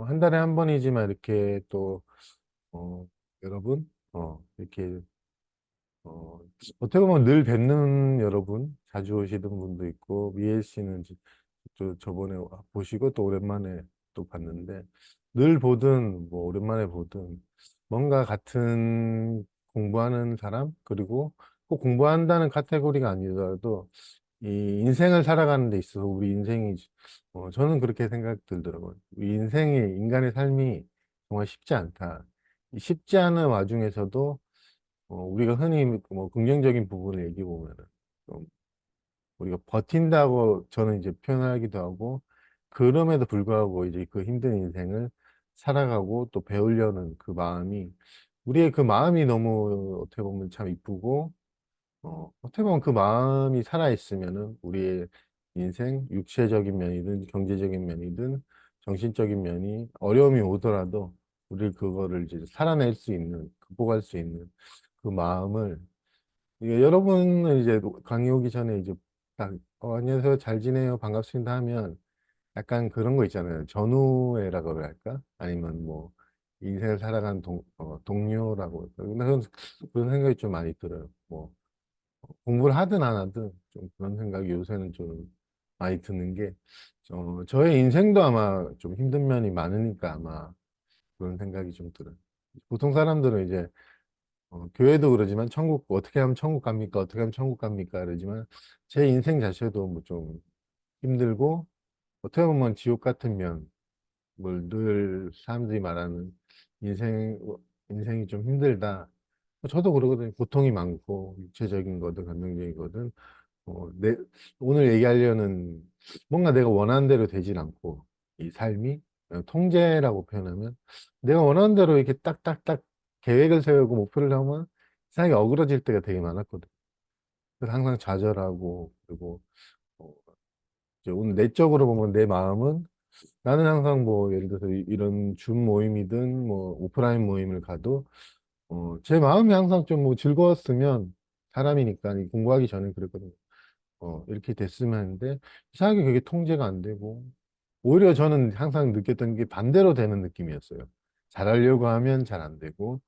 한 달에 한 번이지만 이렇게 또, 여러분, 이렇게, 어, 어떻게 보면 늘 뵙는 여러분, 자주 오시던 분도 있고, 미애 씨는 또 저번에 보시고 또 오랜만에 또 봤는데, 늘 보든, 뭐, 오랜만에 보든, 뭔가 같은 공부하는 사람, 그리고 꼭 공부한다는 카테고리가 아니더라도, 이 인생을 살아가는 데 있어서 우리 인생이 저는 그렇게 생각 들더라고요. 이 인생이 인간의 삶이 정말 쉽지 않다. 이 쉽지 않은 와중에서도 우리가 흔히 뭐 긍정적인 부분을 얘기해 보면은 좀 우리가 버틴다고 저는 이제 표현하기도 하고 그럼에도 불구하고 이제 그 힘든 인생을 살아가고 또 배우려는 그 마음이 우리의 그 마음이 너무 어떻게 보면 참 이쁘고 어떻게 보면 그 마음이 살아있으면은 우리의 인생, 육체적인 면이든 경제적인 면이든 정신적인 면이 어려움이 오더라도 우리 그거를 이제 살아낼 수 있는, 극복할 수 있는 그 마음을 이게 여러분은 이제 강의 오기 전에 이제 딱, 안녕하세요, 잘 지내요, 반갑습니다 하면 약간 그런 거 있잖아요. 전우회라고 그럴까? 아니면 뭐 인생을 살아간 동료라고. 그런 그런 생각이 좀 많이 들어요. 뭐 공부를 하든 안 하든 좀 그런 생각이 요새는 좀 많이 드는 게, 저의 인생도 아마 좀 힘든 면이 많으니까 아마 그런 생각이 좀 들어요. 보통 사람들은 이제, 교회도 그러지만 천국, 어떻게 하면 천국 갑니까? 어떻게 하면 천국 갑니까? 그러지만 제 인생 자체도 뭐 좀 힘들고, 어떻게 보면 지옥 같은 면, 뭘 늘 사람들이 말하는 인생, 인생이 좀 힘들다. 저도 그러거든요. 고통이 많고, 육체적인 거든, 감정적인 거든, 어, 내, 오늘 얘기하려는 뭔가 내가 원하는 대로 되질 않고 이 삶이 통제라고 표현하면 내가 원하는 대로 이렇게 딱딱딱 계획을 세우고 목표를 하면 이상하게 어그러질 때가 되게 많았거든. 그래서 항상 좌절하고 그리고 어, 이제 오늘 내적으로 보면 내 마음은 나는 항상 뭐 예를 들어서 이런 줌 모임이든 뭐 오프라인 모임을 가도 제 마음이 항상 좀 뭐 즐거웠으면 사람이니까 공부하기 전에 그랬거든요. 이렇게 됐으면 하는데, 이상하게 그게 통제가 안 되고, 오히려 저는 항상 느꼈던 게 반대로 되는 느낌이었어요. 잘하려고 하면 잘 안 되고,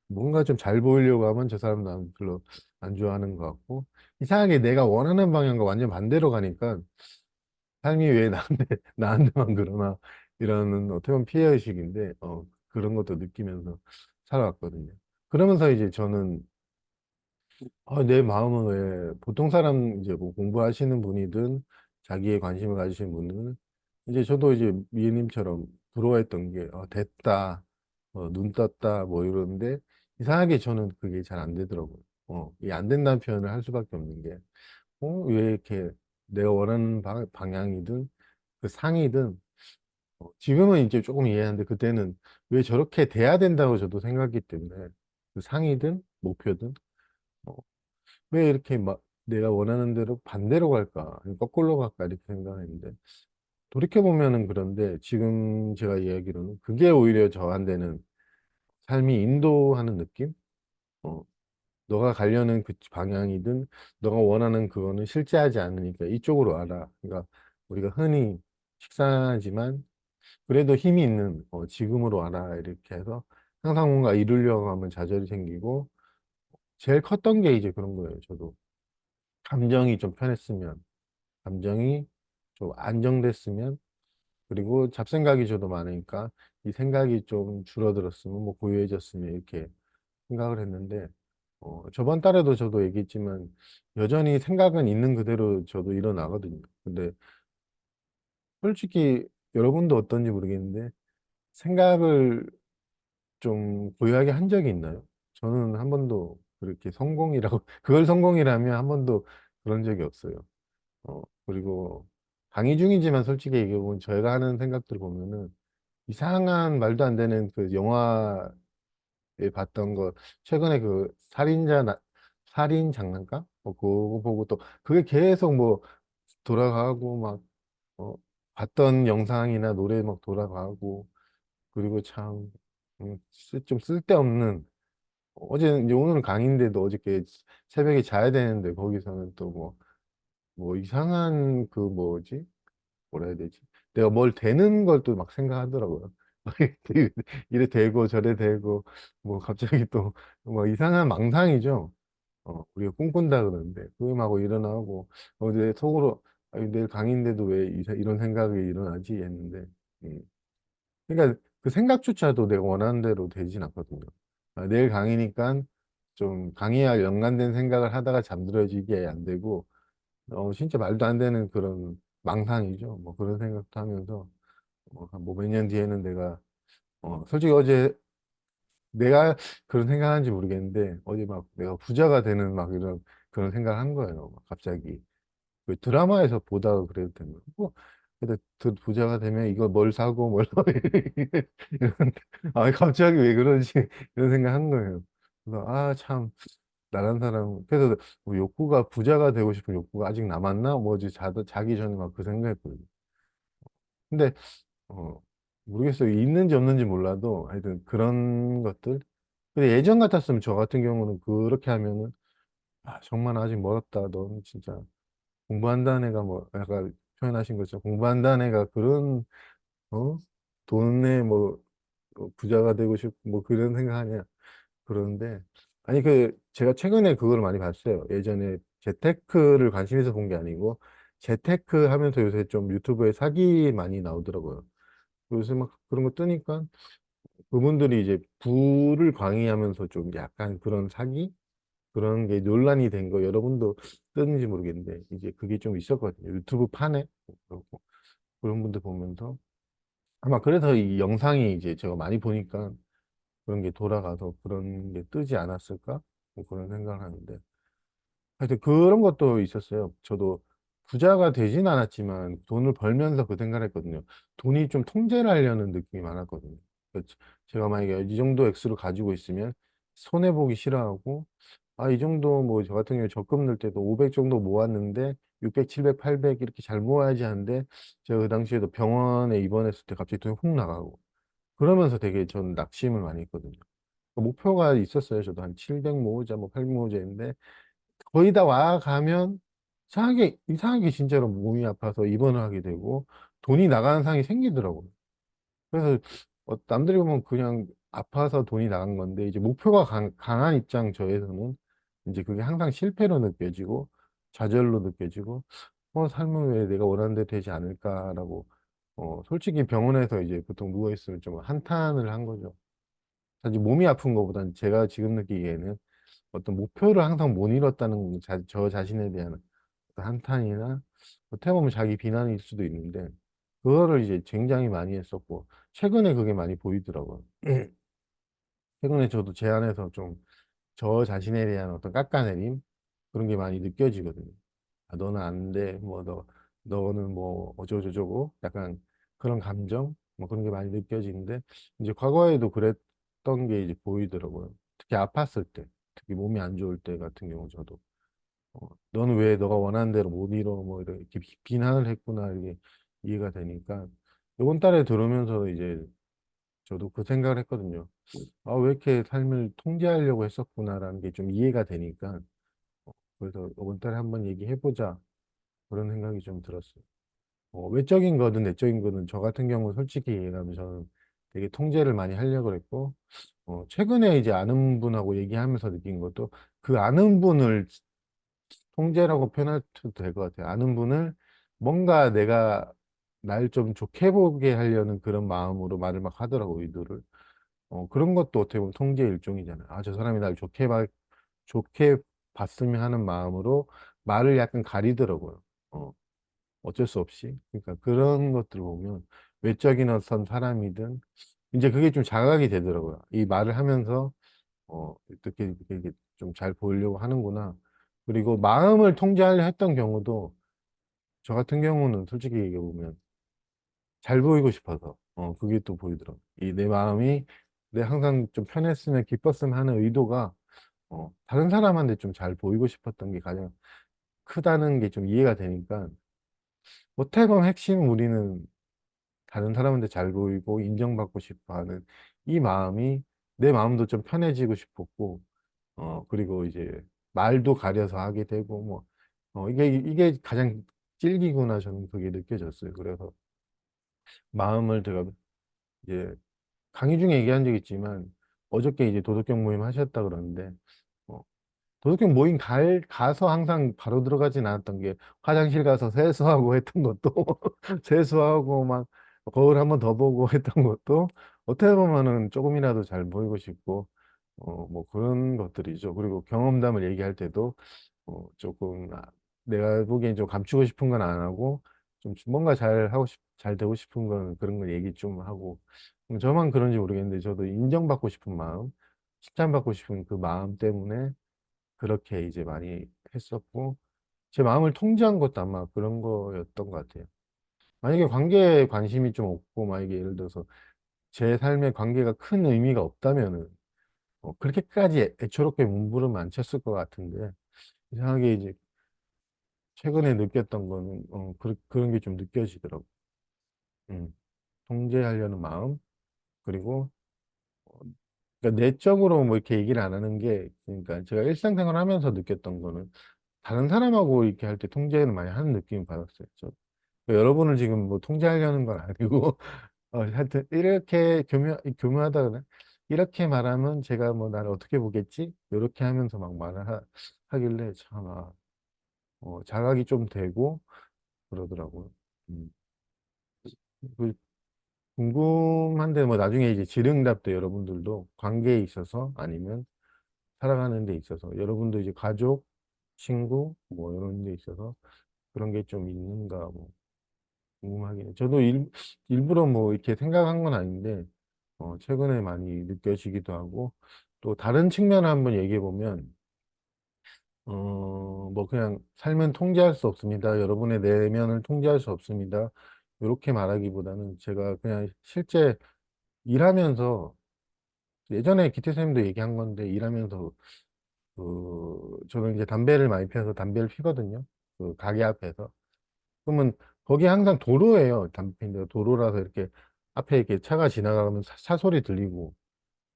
뭔가 좀 잘 보이려고 하면 저 사람 나 별로 안 좋아하는 것 같고, 이상하게 내가 원하는 방향과 완전 반대로 가니까, 삶이 왜 나한테, 나한테만 그러나, 이런 어떻게 보면 피해의식인데, 그런 것도 느끼면서 살아왔거든요. 그러면서 이제 저는 내 마음은 왜, 보통 사람, 이제 뭐 공부하시는 분이든, 자기의 관심을 가지신 분은, 이제 저도 이제 미애님처럼 부러워했던 게, 됐다, 눈 떴다, 뭐 이러는데, 이상하게 저는 그게 잘 안 되더라고요. 이게 안 된다는 표현을 할 수밖에 없는 게, 왜 이렇게 내가 원하는 방향이든, 그 상이든, 지금은 이제 조금 이해하는데, 그때는 왜 저렇게 돼야 된다고 저도 생각했기 때문에, 그 상이든, 목표든, 어, 왜 이렇게 막 내가 원하는 대로 반대로 갈까? 거꾸로 갈까? 이렇게 생각했는데, 돌이켜보면은 그런데 지금 제가 이야기로는 그게 오히려 저한테는 삶이 인도하는 느낌? 어, 너가 가려는 그 방향이든 너가 원하는 그거는 실제하지 않으니까 이쪽으로 알아. 그러니까 우리가 흔히 식상하지만 그래도 힘이 있는 지금으로 알아. 이렇게 해서 항상 뭔가 이루려고 하면 좌절이 생기고 제일 컸던 게 이제 그런 거예요. 저도 감정이 좀 편했으면 감정이 좀 안정됐으면, 그리고 잡생각이 저도 많으니까 이 생각이 좀 줄어들었으면, 뭐 고요해졌으면 이렇게 생각을 했는데, 저번 달에도 저도 얘기했지만, 여전히 생각은 있는 그대로 저도 일어나거든요. 근데 솔직히 여러분도 어떤지 모르겠는데, 생각을 좀 고요하게 한 적이 있나요? 저는 한 번도 그렇게 성공이라고, 그걸 성공이라면 한 번도 그런 적이 없어요. 그리고 강의 중이지만 솔직히 얘기해보면 저희가 하는 생각들 보면은 이상한 말도 안 되는 그 영화에 봤던 거 최근에 그 살인 장난감? 그거 보고 또 그게 계속 뭐 돌아가고 막 봤던 영상이나 노래 막 돌아가고 그리고 참 좀 쓸데없는 어제 이제 오늘은 강의인데도 어저께 새벽에 자야 되는데 거기서는 또 뭐 이상한 그 뭐지? 뭐라 해야 되지? 내가 뭘 되는 걸 또 막 생각하더라고요. 이래 되고 저래 되고 뭐 갑자기 또 뭐 이상한 망상이죠. 우리가 꿈꾼다 그러는데 꿈하고 일어나고 내 속으로 내일 강의인데도 왜 이런 생각이 일어나지 했는데 음. 그러니까 그 생각조차도 내가 원하는 대로 되진 않거든요. 내일 강의니까 좀 강의와 연관된 생각을 하다가 잠들어지게 안 되고 진짜 말도 안 되는 그런 망상이죠. 뭐 그런 생각도 하면서 뭐 몇 년 뒤에는 내가 솔직히 어제 내가 그런 생각하는지 모르겠는데 어제 막 내가 부자가 되는 막 이런 그런 생각을 한 거예요. 막 갑자기 그 드라마에서 보다가 그래도 되는 뭐 근데 부자가 되면 이거 뭘 사고 뭘 이런 아 갑자기 왜 그러지 이런 생각 한 거예요. 그래서 아 참 나란 사람 그래서 뭐 욕구가 부자가 되고 싶은 욕구가 아직 남았나 뭐지 자기 전에 막 그 생각했거든요. 근데 어 모르겠어요. 있는지 없는지 몰라도 하여튼 그런 것들 근데 예전 같았으면 저 같은 경우는 그렇게 하면은 아 정말 아직 멀었다. 너는 진짜 공부한다는 애가 뭐 약간 표현하신 것처럼 공부한다는 애가 그런 어 돈에 뭐 부자가 되고 싶고 뭐 그런 생각하냐 그러는데 아니 그 제가 최근에 그걸 많이 봤어요. 예전에 재테크를 관심 있어 본 게 아니고 재테크 하면서 요새 좀 유튜브에 사기 많이 나오더라고요. 요새 막 그런 거 뜨니까 그분들이 이제 부를 광의하면서 좀 약간 그런 사기 그런 게 논란이 된 거 여러분도 뜨는지 모르겠는데 이제 그게 좀 있었거든요. 유튜브 판에 그렇고 그런 분들 보면서 아마 그래서 이 영상이 이제 제가 많이 보니까 그런 게 돌아가서 그런 게 뜨지 않았을까? 뭐 그런 생각을 하는데 하여튼 그런 것도 있었어요. 저도 부자가 되진 않았지만 돈을 벌면서 그 생각을 했거든요. 돈이 좀 통제를 하려는 느낌이 많았거든요. 그래서 제가 만약에 이 정도 액수를 가지고 있으면 손해보기 싫어하고 아, 이 정도 뭐 저 같은 경우에 적금 넣을 때도 500 정도 모았는데 600, 700, 800 이렇게 잘 모아야지 하는데 제가 그 당시에도 병원에 입원했을 때 갑자기 돈이 훅 나가고 그러면서 되게 전 낙심을 많이 했거든요. 목표가 있었어요. 저도 한 700 모으자, 뭐 800 모으자 했는데 거의 다 와가면 이상하게 진짜로 몸이 아파서 입원을 하게 되고 돈이 나가는 상황이 생기더라고요. 그래서 남들이 보면 그냥 아파서 돈이 나간 건데 이제 목표가 강한 입장 저에서는 이제 그게 항상 실패로 느껴지고 좌절로 느껴지고 삶은 왜 내가 원하는 대로 되지 않을까라고 솔직히 병원에서 이제 보통 누워 있으면 좀 한탄을 한 거죠. 사실 몸이 아픈 것보다는 제가 지금 느끼기에는 어떤 목표를 항상 못 이뤘다는 저 자신에 대한 어떤 한탄이나 어떻게 보면 자기 비난일 수도 있는데 그거를 이제 굉장히 많이 했었고 최근에 그게 많이 보이더라고요. 최근에 저도 제 안에서 좀 저 자신에 대한 어떤 깎아내림 그런 게 많이 느껴지거든요. 아, 너는 안 돼. 뭐 너는 뭐 어쩌고저쩌고 약간 그런 감정 뭐 그런 게 많이 느껴지는데 이제 과거에도 그랬던 게 이제 보이더라고요. 특히 아팠을 때, 특히 몸이 안 좋을 때 같은 경우 저도 너는 왜 너가 원하는 대로 못 이뤄 뭐 이렇게 비난을 했구나 이게 이해가 되니까 이번 달에 들으면서 이제 저도 그 생각을 했거든요. 아, 왜 이렇게 삶을 통제하려고 했었구나라는 게 좀 이해가 되니까 그래서 이번 달에 한번 얘기해보자 그런 생각이 좀 들었어요. 외적인 거든 내적인 거든 저 같은 경우 솔직히 얘기하면 저는 되게 통제를 많이 하려고 했고 최근에 이제 아는 분하고 얘기하면서 느낀 것도 그 아는 분을 통제라고 표현해도 될 것 같아요. 아는 분을 뭔가 내가 날 좀 좋게 보게 하려는 그런 마음으로 말을 막 하더라고, 의도를. 그런 것도 어떻게 보면 통제의 일종이잖아요. 아, 저 사람이 날 좋게 봤으면 하는 마음으로 말을 약간 가리더라고요. 어, 어쩔 수 없이. 그러니까 그런 것들을 보면 외적인 어떤 사람이든 이제 그게 좀 자각이 되더라고요. 이 말을 하면서 어떻게 이렇게 좀 잘 보이려고 하는구나. 그리고 마음을 통제하려 했던 경우도 저 같은 경우는 솔직히 얘기해 보면 잘 보이고 싶어서 그게 또 보이더라고요. 이 내 마음이 내 항상 좀 편했으면 기뻤으면 하는 의도가 다른 사람한테 좀 잘 보이고 싶었던 게 가장 크다는 게 좀 이해가 되니까 어떻게 보면 핵심 우리는 다른 사람한테 잘 보이고 인정받고 싶어 하는 이 마음이 내 마음도 좀 편해지고 싶었고 그리고 이제 말도 가려서 하게 되고 뭐 이게 가장 찔기구나 저는 그게 느껴졌어요. 그래서 마음을 제가 이제 강의 중에 얘기한 적 있지만 어저께 이제 도덕경 모임 하셨다 그러는데 어, 도덕경 모임 가서 항상 바로 들어가진 않았던 게 화장실 가서 세수하고 했던 것도 세수하고 막 거울 한번 더 보고 했던 것도 어떻게 보면은 조금이라도 잘 보이고 싶고 뭐 그런 것들이죠. 그리고 경험담을 얘기할 때도 조금 내가 보기엔 좀 감추고 싶은 건 안 하고 좀 뭔가 잘 되고 싶은 건 그런 걸 얘기 좀 하고 저만 그런지 모르겠는데 저도 인정받고 싶은 마음, 칭찬받고 싶은 그 마음 때문에 그렇게 이제 많이 했었고 제 마음을 통제한 것도 아마 그런 거였던 것 같아요. 만약에 관계에 관심이 좀 없고 만약에 예를 들어서 제 삶에 관계가 큰 의미가 없다면은 그렇게까지 애초롭게 몸부림 안 쳤을 것 같은데 이상하게 이제 최근에 느꼈던 거는 그런 게 좀 느껴지더라고. 음, 통제하려는 마음 그리고 어, 그러니까 내적으로 뭐 이렇게 얘기를 안 하는 게 그러니까 제가 일상생활 하면서 느꼈던 거는 다른 사람하고 이렇게 할 때 통제를 많이 하는 느낌을 받았어요. 그러니까 여러분을 지금 뭐 통제하려는 건 아니고 하여튼 이렇게 교묘하다 그래. 이렇게 말하면 제가 뭐 나를 어떻게 보겠지? 이렇게 하면서 막 하길래 참 자각이 좀 되고 그러더라고요. 음. 그 궁금한데 뭐 나중에 이제 질응답도 여러분들도 관계에 있어서 아니면 살아가는 데 있어서 여러분도 이제 가족, 친구 뭐 이런 데 있어서 그런 게 좀 있는가 뭐 궁금하긴 해요. 저도 일부러 뭐 이렇게 생각한 건 아닌데 최근에 많이 느껴지기도 하고 또 다른 측면을 한번 얘기해 보면 뭐 그냥 삶은 통제할 수 없습니다. 여러분의 내면을 통제할 수 없습니다. 이렇게 말하기보다는 제가 그냥 실제 일하면서 예전에 기태 선생님도 얘기한 건데 일하면서 저는 이제 담배를 많이 피워서 담배를 피거든요. 그 가게 앞에서. 그러면 거기 항상 도로예요. 담배 피는데 도로라서 이렇게 앞에 이렇게 차가 지나가면 차 소리 들리고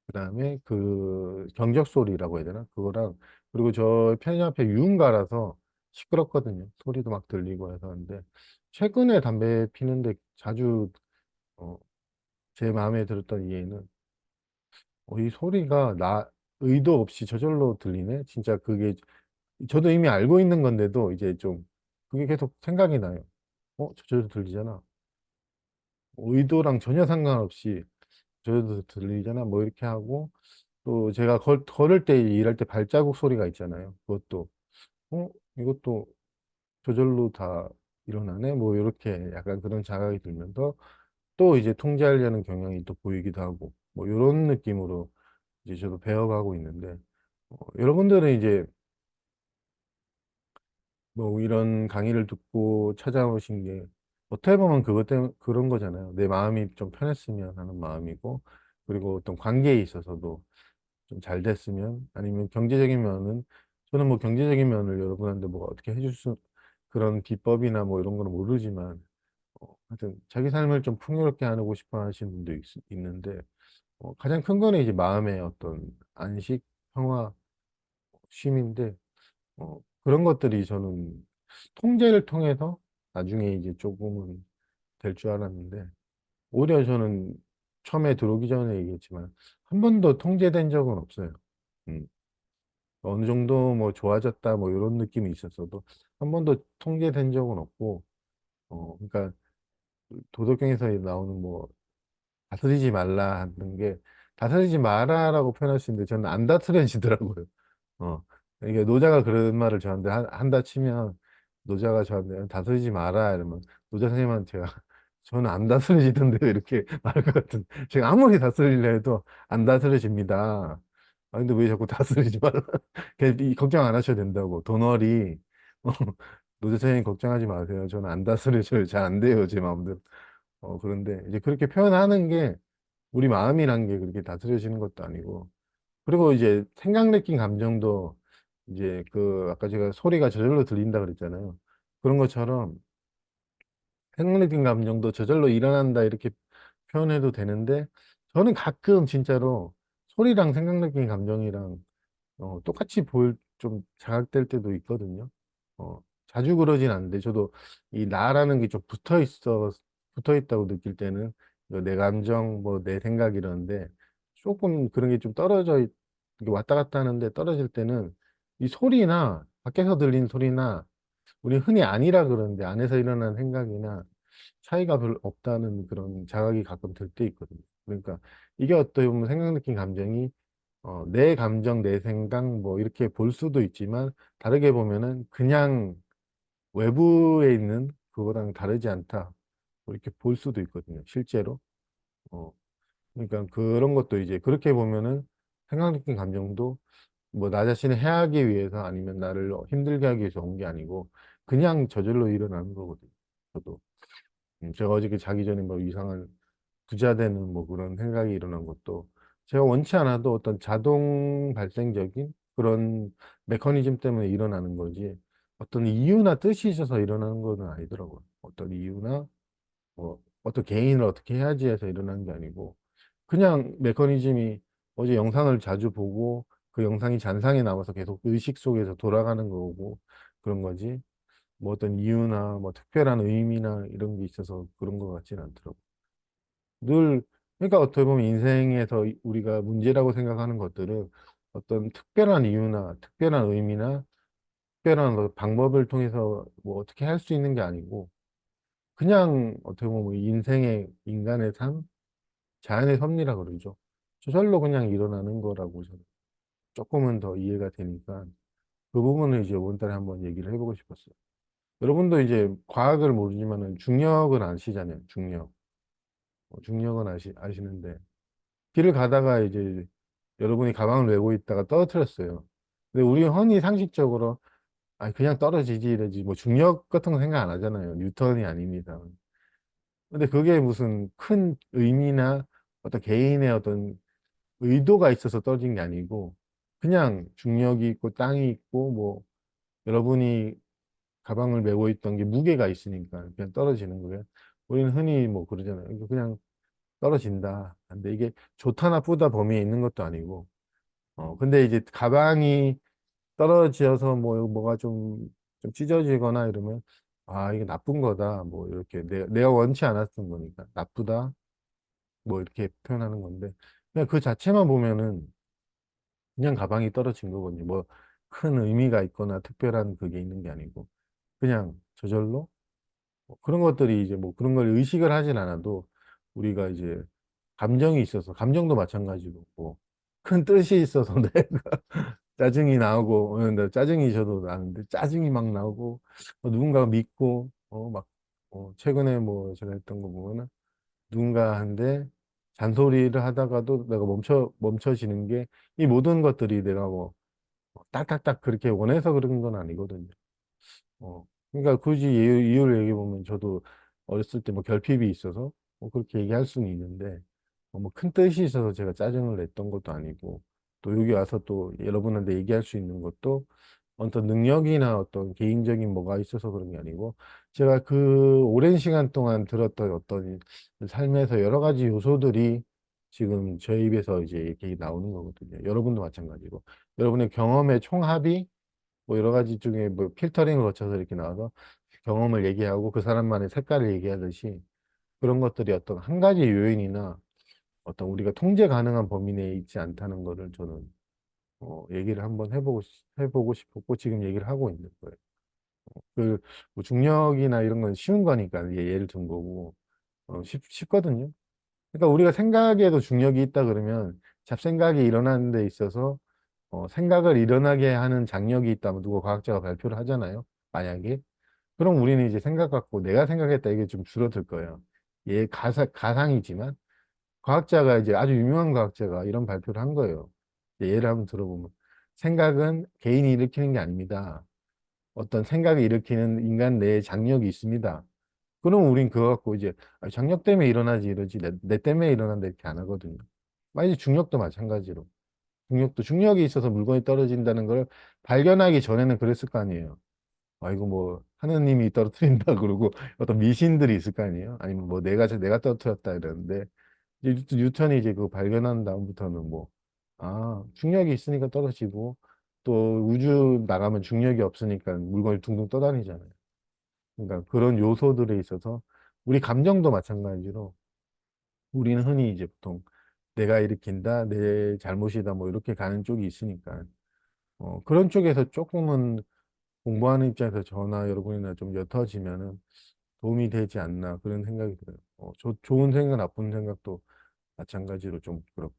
그다음에 그 경적 소리라고 해야 되나? 그거랑 그리고 저 편의점 앞에 유흥가라서 시끄럽거든요. 소리도 막 들리고 해서 하는데 최근에 담배 피는데 자주 어, 제 마음에 들었던 이유는 이 소리가 나 의도 없이 저절로 들리네. 진짜 그게 저도 이미 알고 있는 건데도 이제 좀 그게 계속 생각이 나요. 저절로 들리잖아. 의도랑 전혀 상관없이 저절로 들리잖아. 뭐 이렇게 하고 또 제가 걸을 때 일할 때 발자국 소리가 있잖아요. 그것도 이것도 저절로 다 일어나네. 뭐 이렇게 약간 그런 자각이 들면서 또 이제 통제하려는 경향이 또 보이기도 하고 뭐 이런 느낌으로 이제 저도 배워가고 있는데 여러분들은 이제 뭐 이런 강의를 듣고 찾아오신 게 어떻게 보면 그것 때문에 그런 거잖아요. 내 마음이 좀 편했으면 하는 마음이고 그리고 어떤 관계에 있어서도 좀 잘 됐으면 아니면 경제적인 면은 저는 뭐 경제적인 면을 여러분한테 뭐 어떻게 해줄 수 그런 비법이나 뭐 이런 거는 모르지만 하여튼 자기 삶을 좀 풍요롭게 하고 싶어 하시는 분도 있는데 가장 큰 거는 이제 마음의 어떤 안식, 평화, 쉼인데 그런 것들이 저는 통제를 통해서 나중에 이제 조금은 될 줄 알았는데 오히려 저는 처음에 들어오기 전에 얘기했지만 한 번도 통제된 적은 없어요. 음. 어느 정도 뭐 좋아졌다 뭐 이런 느낌이 있었어도 한 번도 통제된 적은 없고 그러니까 도덕경에서 나오는 뭐 다스리지 말라 하는 게 다스리지 마라라고 표현할 수 있는데 저는 안 다스려지더라고요. 어 이게 노자가 그런 말을 저한테 한다 치면 노자가 저한테 다스리지 마라 이러면 노자 선생님한테 제가 저는 안 다스려지던데 왜 이렇게 말할 것 같은 제가 아무리 다스리려 해도 안 다스려집니다. 근데 왜 자꾸 다스리지 말라 걱정 안 하셔도 된다고 도널이 어, 노자 선생님 걱정하지 마세요. 저는 안 다스려져요. 잘 안 돼요. 제 마음대로. 그런데 이제 그렇게 표현하는 게 우리 마음이란 게 그렇게 다스려지는 것도 아니고 그리고 이제 생각 느낀 감정도 이제 그 아까 제가 소리가 저절로 들린다 그랬잖아요. 그런 것처럼 생각 느낀 감정도 저절로 일어난다 이렇게 표현해도 되는데 저는 가끔 진짜로 소리랑 생각 느낀 감정이랑 똑같이 좀 자각될 때도 있거든요. 자주 그러진 않는데 저도 이 나라는 게 좀 붙어 있다고 느낄 때는 이거 내 감정, 뭐 내 생각 이러는데 조금 그런 게 좀 이게 왔다 갔다 하는데 떨어질 때는 이 소리나 밖에서 들린 소리나 우리 흔히 아니라 그러는데 안에서 일어나는 생각이나 차이가 별로 없다는 그런 자각이 가끔 들 때 있거든요. 그러니까 이게 어떻게 보면 생각, 느낀 감정이 내 감정, 내 생각 뭐 이렇게 볼 수도 있지만 다르게 보면은 그냥 외부에 있는 그거랑 다르지 않다. 뭐 이렇게 볼 수도 있거든요. 실제로. 어, 그러니까 그런 것도 이제 그렇게 보면은 생각 느낀 감정도 뭐 나 자신을 해하기 위해서 아니면 나를 힘들게 하기 위해서 온 게 아니고 그냥 저절로 일어나는 거거든요. 저도. 제가 어저께 자기 전에 뭐 이상한 부자 되는 뭐 그런 생각이 일어난 것도 제가 원치 않아도 어떤 자동 발생적인 그런 메커니즘 때문에 일어나는 거지 어떤 이유나 뜻이 있어서 일어나는 건 아니더라고요. 어떤 이유나 뭐 어떤 개인을 어떻게 해야지 해서 일어나는 게 아니고 그냥 메커니즘이 어제 영상을 자주 보고 그 영상이 잔상에 남아서 계속 의식 속에서 돌아가는 거고 그런 거지 뭐 어떤 이유나 뭐 특별한 의미나 이런 게 있어서 그런 것 같지는 않더라고요. 늘, 그러니까 어떻게 보면 인생에서 우리가 문제라고 생각하는 것들은 어떤 특별한 이유나 특별한 의미나 특별한 방법을 통해서 뭐 어떻게 할 수 있는 게 아니고 그냥 어떻게 보면 뭐 인생의 인간의 삶, 자연의 섭리라 그러죠. 저절로 그냥 일어나는 거라고 저는 조금은 더 이해가 되니까 그 부분을 이제 원달에 한번 얘기를 해보고 싶었어요. 여러분도 이제 과학을 모르지만은 중력은 아시잖아요. 중력. 중력은 아시는데 길을 가다가 이제 여러분이 가방을 메고 있다가 떨어뜨렸어요. 근데 우리 흔히 상식적으로 아 그냥 떨어지지 이러지 뭐 중력 같은 거 생각 안 하잖아요. 뉴턴이 아닙니다. 근데 그게 무슨 큰 의미나 어떤 개인의 어떤 의도가 있어서 떨어진 게 아니고 그냥 중력이 있고 땅이 있고 뭐 여러분이 가방을 메고 있던 게 무게가 있으니까 그냥 떨어지는 거예요. 우리는 흔히 뭐 그러잖아요. 이거 그냥 떨어진다. 근데 이게 좋다 나쁘다 범위에 있는 것도 아니고 근데 이제 가방이 떨어져서 뭐가 좀 찢어지거나 이러면, 아, 이게 나쁜 거다. 뭐, 이렇게 내가 원치 않았던 거니까. 나쁘다. 뭐, 이렇게 표현하는 건데. 그냥 그 자체만 보면은 그냥 가방이 떨어진 거거든요. 뭐, 큰 의미가 있거나 특별한 그게 있는 게 아니고. 그냥 저절로 뭐 그런 것들이 이제 뭐 그런 걸 의식을 하진 않아도 우리가 이제 감정이 있어서 감정도 마찬가지고 뭐 큰 뜻이 있어서 내가 짜증이 나오고 나 짜증이 저도 나는데 짜증이 막 나오고 누군가 믿고 막 최근에 뭐 제가 했던 거 보면은 누군가한테 잔소리를 하다가도 내가 멈춰지는 게 이 모든 것들이 내가 뭐 딱딱딱 그렇게 원해서 그런 건 아니거든요. 그러니까 굳이 이유를 얘기해 보면 저도 어렸을 때 뭐 결핍이 있어서 뭐 그렇게 얘기할 수는 있는데 뭐 큰 뜻이 있어서 제가 짜증을 냈던 것도 아니고 또 여기 와서 또 여러분한테 얘기할 수 있는 것도 어떤 능력이나 어떤 개인적인 뭐가 있어서 그런 게 아니고 제가 그 오랜 시간 동안 들었던 어떤 삶에서 여러 가지 요소들이 지금 저의 입에서 이제 이렇게 나오는 거거든요. 여러분도 마찬가지고 여러분의 경험의 총합이 뭐 여러 가지 중에 뭐 필터링을 거쳐서 이렇게 나와서 경험을 얘기하고 그 사람만의 색깔을 얘기하듯이 그런 것들이 어떤 한 가지 요인이나 어떤 우리가 통제 가능한 범위 내에 있지 않다는 거를 저는 얘기를 한번 해보고 싶었고 지금 얘기를 하고 있는 거예요. 그뭐 중력이나 이런 건 쉬운 거니까 예를 든 거고 쉽거든요. 그러니까 우리가 생각에도 중력이 있다 그러면 잡생각이 일어나는 데 있어서 생각을 일어나게 하는 장력이 있다면 누가 과학자가 발표를 하잖아요. 만약에. 그럼 우리는 이제 생각 갖고 내가 생각했다 이게 좀 줄어들 거예요. 가상이지만 과학자가 이제 아주 유명한 과학자가 이런 발표를 한 거예요. 예를 한번 들어보면 생각은 개인이 일으키는 게 아닙니다. 어떤 생각을 일으키는 인간 내에 장력이 있습니다. 그럼 우린 그거 갖고 이제 아, 장력 때문에 일어나지 이러지 내 때문에 일어난다 이렇게 안 하거든요. 만약에 중력도 마찬가지로. 중력이 있어서 물건이 떨어진다는 걸 발견하기 전에는 그랬을 거 아니에요. 아, 이거 뭐, 하느님이 떨어뜨린다 그러고 어떤 미신들이 있을 거 아니에요? 아니면 뭐, 내가 떨어뜨렸다 이러는데, 이제 뉴턴이 이제 그거 발견한 다음부터는 뭐, 아, 중력이 있으니까 떨어지고, 또 우주 나가면 중력이 없으니까 물건이 둥둥 떠다니잖아요. 그러니까 그런 요소들에 있어서 우리 감정도 마찬가지로 우리는 흔히 이제 보통 내가 일으킨다, 내 잘못이다, 뭐 이렇게 가는 쪽이 있으니까 그런 쪽에서 조금은 공부하는 입장에서 저나 여러분이나 좀 옅어지면은 도움이 되지 않나 그런 생각이 들어요. 좋은 생각, 나쁜 생각도 마찬가지로 좀 그렇고.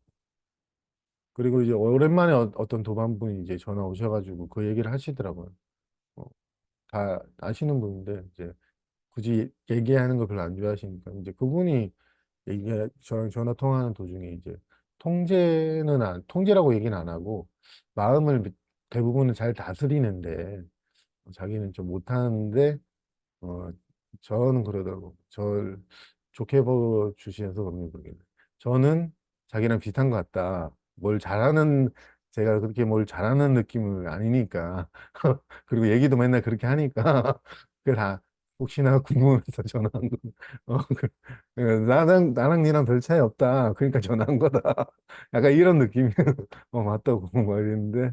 그리고 이제 오랜만에 어떤 도반분이 이제 전화 오셔가지고 그 얘기를 하시더라고요. 어, 다 아시는 분인데 이제 굳이 얘기하는 거 별로 안 좋아하시니까 이제 그분이 저랑 전화 통화하는 도중에 이제 통제라고 얘기는 안 하고 마음을 대부분은 잘 다스리는데 자기는 좀 못하는데 어, 저는 그러더라고. 절 좋게 봐주셔서 그런지 모르겠네. 저는 자기랑 비슷한 것 같다. 제가 그렇게 뭘 잘하는 느낌은 아니니까. 그리고 얘기도 맨날 그렇게 하니까. 그게 다 혹시나 궁금해서 전화한 거. 나랑 니랑 별 차이 없다. 그러니까 전화한 거다. 약간 이런 느낌이. 맞다고 막 이랬는데.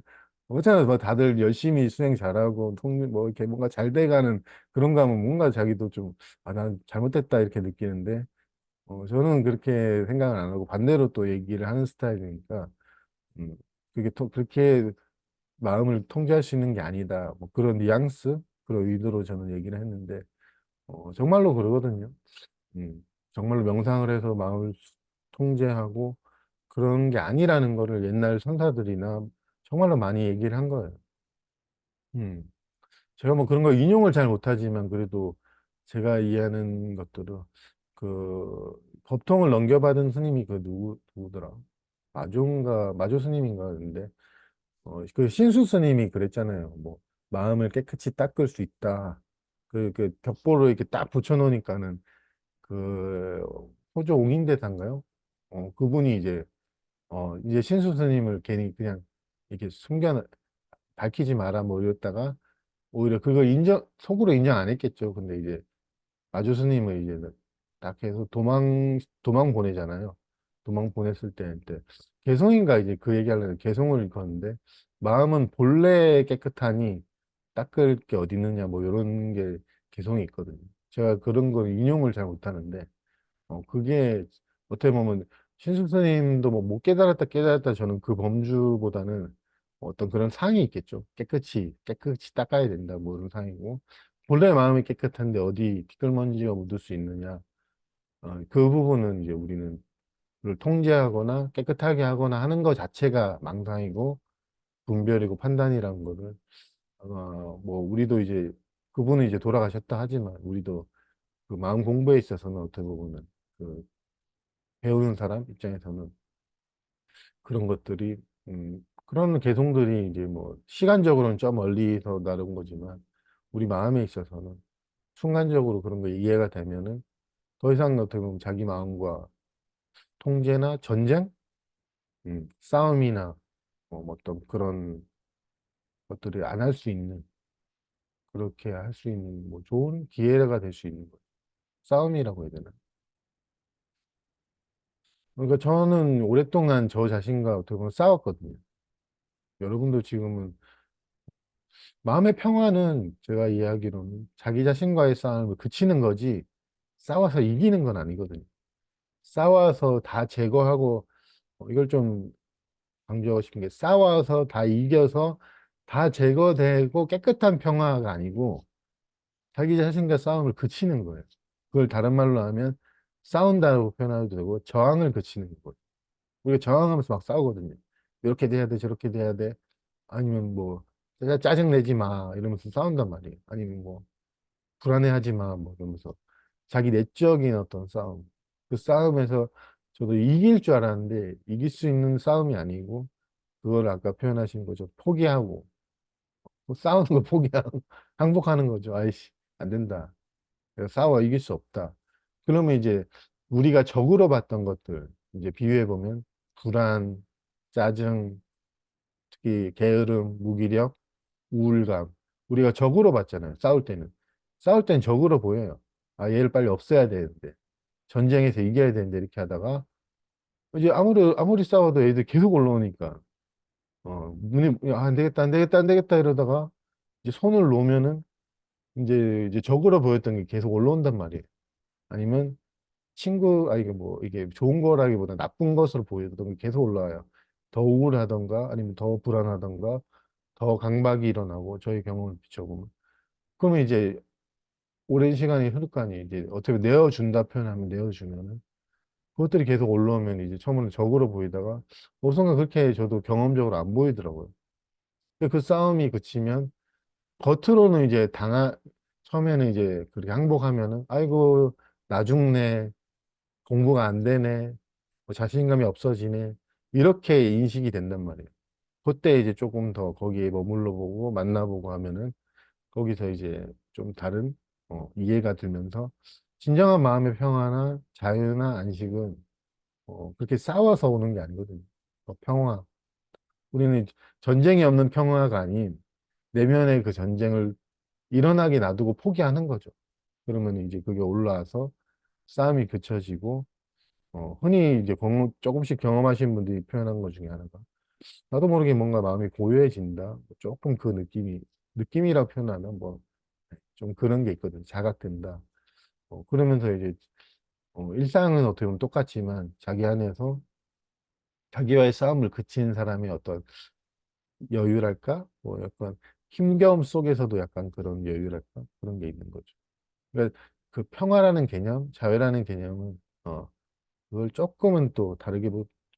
그렇잖아요. 뭐 다들 열심히 수행 잘하고, 뭐, 이렇게 뭔가 잘 돼가는 그런 거 하면 뭔가 자기도 좀, 난 잘못됐다 이렇게 느끼는데, 저는 그렇게 생각을 안 하고 반대로 또 얘기를 하는 스타일이니까, 음, 그렇게 마음을 통제할 수 있는 게 아니다. 뭐 그런 뉘앙스, 그런 의도로 저는 얘기를 했는데, 정말로 그러거든요. 정말로 명상을 해서 마음을 통제하고 그런 게 아니라는 거를 옛날 선사들이나 정말로 많이 얘기를 한 거예요. 음. 제가 뭐 그런 거 인용을 잘 못하지만 그래도 제가 이해하는 것들은 그 법통을 넘겨받은 스님이 그 누구더라? 마조 스님인가 그런데 그 신수 스님이 그랬잖아요. 뭐 마음을 깨끗이 닦을 수 있다. 그 벽보로 이렇게 딱 붙여놓으니까는 그 호조 옹인대사인가요? 그분이 이제 신수 스님을 괜히 그냥 이렇게 밝히지 마라 뭐 이랬다가 오히려 그걸 속으로 인정 안 했겠죠. 근데 이제 마주 스님을 이제 딱 해서 도망 보내잖아요. 도망 보냈을 때 개성인가 이제 그 얘기하려면 개성을 일컫는데 마음은 본래 깨끗하니 닦을 게 어디 있느냐 뭐 이런 게 개성이 있거든요. 제가 그런 걸 인용을 잘 못하는데 그게 어떻게 보면 신수 스님도 뭐 못 깨달았다 저는 그 범주보다는 어떤 그런 상이 있겠죠. 깨끗이 닦아야 된다 뭐 이런 상이고 본래 마음이 깨끗한데 어디 티끌먼지가 묻을 수 있느냐. 그 부분은 이제 우리는 그걸 통제하거나 깨끗하게 하거나 하는 것 자체가 망상이고 분별이고 판단이라는 거를 뭐 우리도 이제 그분은 이제 돌아가셨다 하지만 우리도 그 마음 공부에 있어서는 어떻게 보면은 그 배우는 사람 입장에서는 그런 것들이 그런 개성들이 이제 뭐 시간적으로는 좀 멀리서 나른 거지만 우리 마음에 있어서는 순간적으로 그런 거 이해가 되면은 더 이상 어떻게 보면 자기 마음과 통제나 전쟁, 싸움이나 뭐 어떤 그런 것들을 안 할 수 있는 그렇게 할 수 있는 뭐 좋은 기회가 될 수 있는 거예요. 싸움이라고 해야 되나? 그러니까 저는 오랫동안 저 자신과 어떻게 보면 싸웠거든요. 여러분도 지금은 마음의 평화는 제가 이해하기로는 자기 자신과의 싸움을 그치는 거지 싸워서 이기는 건 아니거든요. 싸워서 다 제거하고 이걸 좀 강조하고 싶은 게 싸워서 다 이겨서 다 제거되고 깨끗한 평화가 아니고 자기 자신과 싸움을 그치는 거예요. 그걸 다른 말로 하면 싸운다고 표현해도 되고 저항을 그치는 거예요. 우리가 저항하면서 막 싸우거든요. 이렇게 돼야 돼, 저렇게 돼야 돼. 아니면 뭐 짜증 내지 마 이러면서 싸운단 말이에요. 아니면 뭐 불안해하지 마 뭐 이러면서 자기 내적인 어떤 싸움. 그 싸움에서 저도 이길 줄 알았는데 이길 수 있는 싸움이 아니고 그걸 아까 표현하신 거죠. 포기하고 뭐 싸우는 거 포기하고 항복하는 거죠. 아이씨 안 된다. 내가 싸워 이길 수 없다. 그러면 이제 우리가 적으로 봤던 것들 이제 비유해 보면 불안, 짜증, 특히 게으름, 무기력, 우울감. 우리가 적으로 봤잖아요. 싸울 때는. 싸울 땐 적으로 보여요. 얘를 빨리 없애야 되는데. 전쟁에서 이겨야 되는데 이렇게 하다가 이제 아무리 싸워도 애들 계속 올라오니까 문이, 야, 안 되겠다, 안 되겠다, 안 되겠다 이러다가 이제 손을 놓으면은 이제 적으로 보였던 게 계속 올라온단 말이에요. 아니면 이게 뭐, 이게 좋은 거라기보다 나쁜 것으로 보이던 게 계속 올라와요. 더 우울하던가, 아니면 더 불안하던가, 더 강박이 일어나고, 저희 경험을 비춰보면. 그러면 이제 오랜 시간이 흐를 거 아니에요. 이제 어떻게 보면 내어준다 표현하면 내어주면은, 그것들이 계속 올라오면 이제 처음에는 적으로 보이다가, 어느 순간 그렇게 저도 경험적으로 안 보이더라고요. 근데 그 싸움이 그치면, 겉으로는 이제 처음에는 이제 그렇게 항복하면은, 아이고, 나 죽네. 공부가 안 되네, 뭐 자신감이 없어지네, 이렇게 인식이 된단 말이에요. 그때 이제 조금 더 거기에 머물러 보고 만나보고 하면은 거기서 이제 좀 다른 이해가 들면서 진정한 마음의 평화나 자유나 안식은 그렇게 싸워서 오는 게 아니거든요. 평화. 우리는 전쟁이 없는 평화가 아닌 내면의 그 전쟁을 일어나게 놔두고 포기하는 거죠. 그러면 이제 그게 올라와서 싸움이 그쳐지고 흔히 이제 조금씩 경험하신 분들이 표현한 것 중에 하나가 나도 모르게 뭔가 마음이 고요해진다. 뭐 조금 그 느낌이라고 표현하면 뭐 좀 그런 게 있거든요. 자각된다. 그러면서 이제 일상은 어떻게 보면 똑같지만 자기 안에서 자기와의 싸움을 그친 사람의 어떤 여유랄까? 뭐 약간 힘겨움 속에서도 약간 그런 여유랄까? 그런 게 있는 거죠. 그러니까 그 평화라는 개념, 자유라는 개념은 그걸 조금은 또 다르게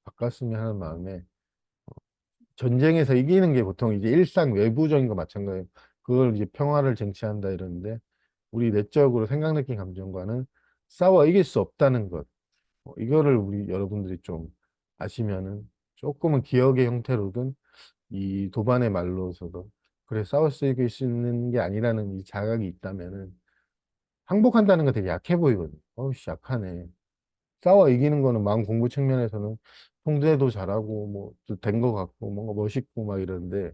바꿨으면 하는 마음에 전쟁에서 이기는 게 보통 이제 일상 외부적인 거 마찬가지예요. 그걸 이제 평화를 쟁취한다 이러는데 우리 내적으로 생각, 느낀 감정과는 싸워 이길 수 없다는 것. 이거를 우리 여러분들이 좀 아시면은 조금은 기억의 형태로든 이 도반의 말로서도 그래 싸워 서 이길 수 있는 게 아니라는 이 자각이 있다면은 항복한다는 거 되게 약해 보이거든요. 어우씨 약하네. 싸워 이기는 거는 마음 공부 측면에서는 통제도 잘하고 뭐 된 거 같고 뭔가 멋있고 막 이러는데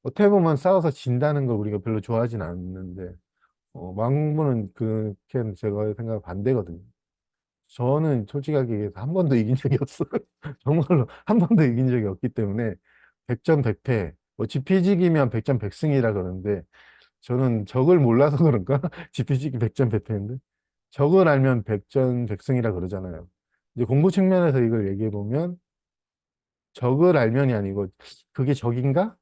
어떻게 보면 싸워서 진다는 걸 우리가 별로 좋아하진 않는데 마음 공부는 그렇게 제가 생각 반대거든요. 저는 솔직하게 얘기해서 한 번도 이긴 적이 없어요. 정말로 한 번도 이긴 적이 없기 때문에 100점 100패 뭐 지피지기면 100점 100승이라 그러는데 저는 적을 몰라서 그런가? 지피지기 100점 100패인데 적을 알면 100전 100승이라 그러잖아요. 이제 공부 측면에서 이걸 얘기해 보면 적을 알면이 아니고 그게 적인가?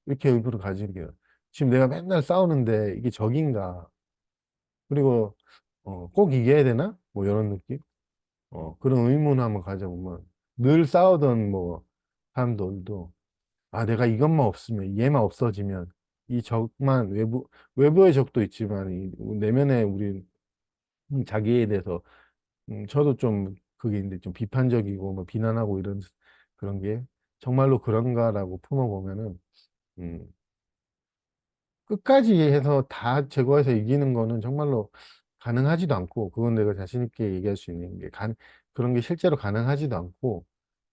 이렇게 의도를 가지는 게요. 지금 내가 맨날 싸우는데 이게 적인가? 그리고 꼭 이겨야 되나? 뭐 이런 느낌? 그런 의문 한번 가져보면 늘 싸우던 뭐 사람들도 아 내가 이것만 없으면 얘만 없어지면 이 적만 외부의 적도 있지만 이 내면의 우리 자기에 대해서 저도 좀 그게 있는데 좀 비판적이고 뭐 비난하고 이런 그런 게 정말로 그런가라고 품어보면은 음, 끝까지 해서 다 제거해서 이기는 거는 정말로 가능하지도 않고 그건 내가 자신 있게 얘기할 수 있는 게 그런 게 실제로 가능하지도 않고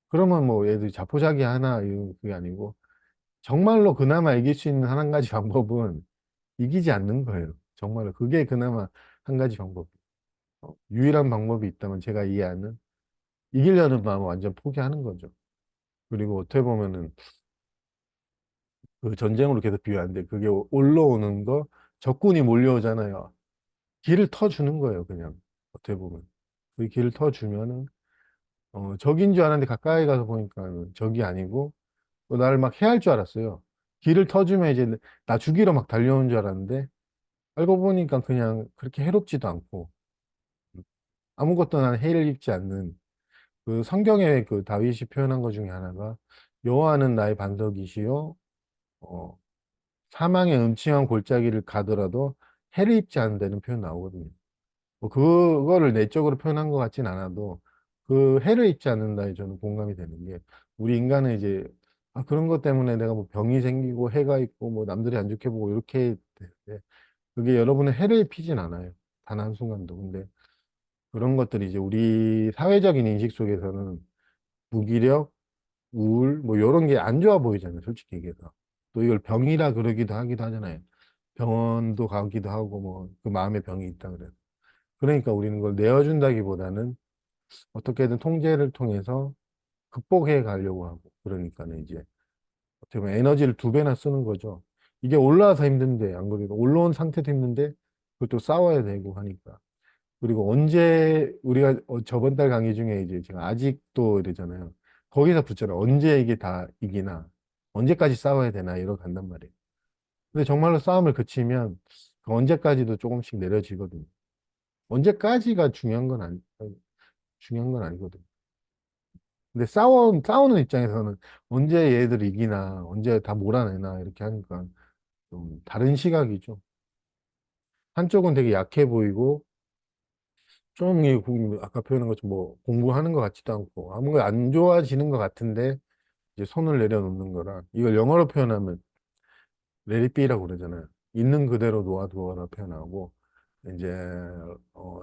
그러면 뭐 얘들 자포자기 하나 이런 그게 아니고 정말로 그나마 이길 수 있는 한 가지 방법은 이기지 않는 거예요. 정말로 그게 그나마 한 가지 방법. 유일한 방법이 있다면 제가 이해하는 이기려는 마음을 완전 포기하는 거죠. 그리고 어떻게 보면은 그 전쟁으로 계속 비유하는데 그게 올라오는 거 적군이 몰려오잖아요. 길을 터주는 거예요, 그냥. 어떻게 보면. 그 길을 터주면은 적인 줄 알았는데 가까이 가서 보니까 적이 아니고 나를 막 해할 줄 알았어요. 길을 터주면 이제 나 죽이러 막 달려오는 줄 알았는데 알고 보니까 그냥 그렇게 해롭지도 않고 아무것도 난 해를 입지 않는 그 성경에 그 다윗이 표현한 것 중에 하나가 여호와는 나의 반석이시요 어, 사망의 음침한 골짜기를 가더라도 해를 입지 않는다는 표현 나오거든요. 뭐 그거를 내적으로 표현한 것 같진 않아도 그 해를 입지 않는다에 저는 공감이 되는 게 우리 인간은 이제 그런 것 때문에 내가 뭐 병이 생기고 해가 있고 뭐 남들이 안 좋게 보고 이렇게 되는데 그게 여러분의 해를 입히진 않아요. 단 한순간도. 근데 그런 것들이 이제 우리 사회적인 인식 속에서는 무기력, 우울, 뭐 이런 게 안 좋아 보이잖아요. 솔직히 얘기해서. 또 이걸 병이라 그러기도 하기도 하잖아요. 병원도 가기도 하고 뭐 그 마음의 병이 있다 그래요. 그러니까 우리는 그걸 내어준다기보다는 어떻게든 통제를 통해서 극복해 가려고 하고 그러니까는 이제 어떻게 보면 에너지를 두 배나 쓰는 거죠. 이게 올라와서 힘든데 안 그래도 올라온 상태도 힘든데 그것도 싸워야 되고 하니까. 그리고 언제 우리가 저번 달 강의 중에 이제 제가 아직도 이러잖아요. 거기서 붙잖아요. 언제 이게 다 이기나 언제까지 싸워야 되나 이러고 간단 말이에요. 근데 정말로 싸움을 그치면 그 언제까지도 조금씩 내려지거든요. 언제까지가 중요한 건 아니거든요. 근데 싸우는 입장에서는 언제 얘들 이기나, 언제 다 몰아내나, 이렇게 하니까 좀 다른 시각이죠. 한쪽은 되게 약해 보이고, 좀, 아까 표현한 것처럼 뭐, 공부하는 것 같지도 않고, 아무것도 안 좋아지는 것 같은데, 이제 손을 내려놓는 거라, 이걸 영어로 표현하면, let it be라고 그러잖아요. 있는 그대로 놓아두어라 표현하고, 이제, 어,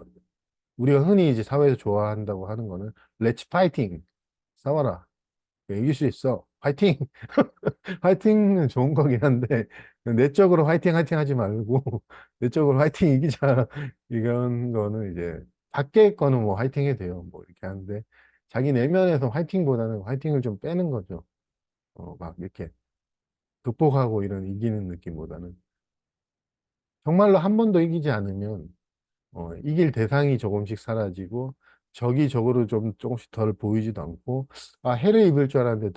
우리가 흔히 이제 사회에서 좋아한다고 하는 거는, let's fighting. 싸워라. 이길 수 있어. 파이팅! 화이팅은 좋은 거긴 한데, 내적으로 화이팅, 화이팅 하지 말고, 내적으로 화이팅 이기자. 이런 거는 이제, 밖에 거는 뭐 화이팅 해도 돼요. 뭐 이렇게 하는데, 자기 내면에서 화이팅보다는 화이팅을 좀 빼는 거죠. 막 이렇게 극복하고 이런 이기는 느낌보다는. 정말로 한 번도 이기지 않으면, 이길 대상이 조금씩 사라지고, 적이 적으로 좀 조금씩 덜 보이지도 않고, 아, 해를 입을 줄 알았는데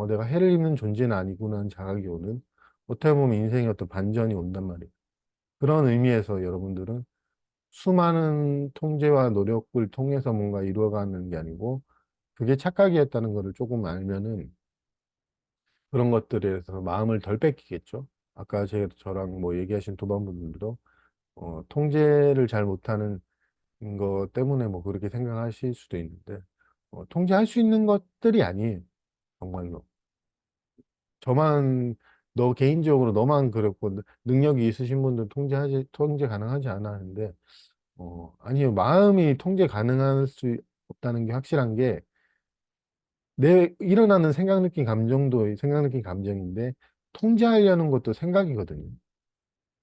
내가 해를 입는 존재는 아니구나 하는 자각이 오는, 어떻게 보면 인생의 어떤 반전이 온단 말이에요. 그런 의미에서 여러분들은 수많은 통제와 노력을 통해서 뭔가 이루어가는 게 아니고, 그게 착각이었다는 것을 조금 알면은 그런 것들에 대해서 마음을 덜 뺏기겠죠. 아까 저랑 뭐 얘기하신 도반분들도, 통제를 잘 못하는 거 때문에 뭐 그렇게 생각하실 수도 있는데, 통제할 수 있는 것들이 아니에요. 정말로. 너 개인적으로 너만 그렇고, 능력이 있으신 분들 통제 가능하지 않아 하는데, 아니요. 마음이 통제 가능할 수 없다는 게 확실한 게, 일어나는 생각, 느낀 감정인데, 통제하려는 것도 생각이거든요.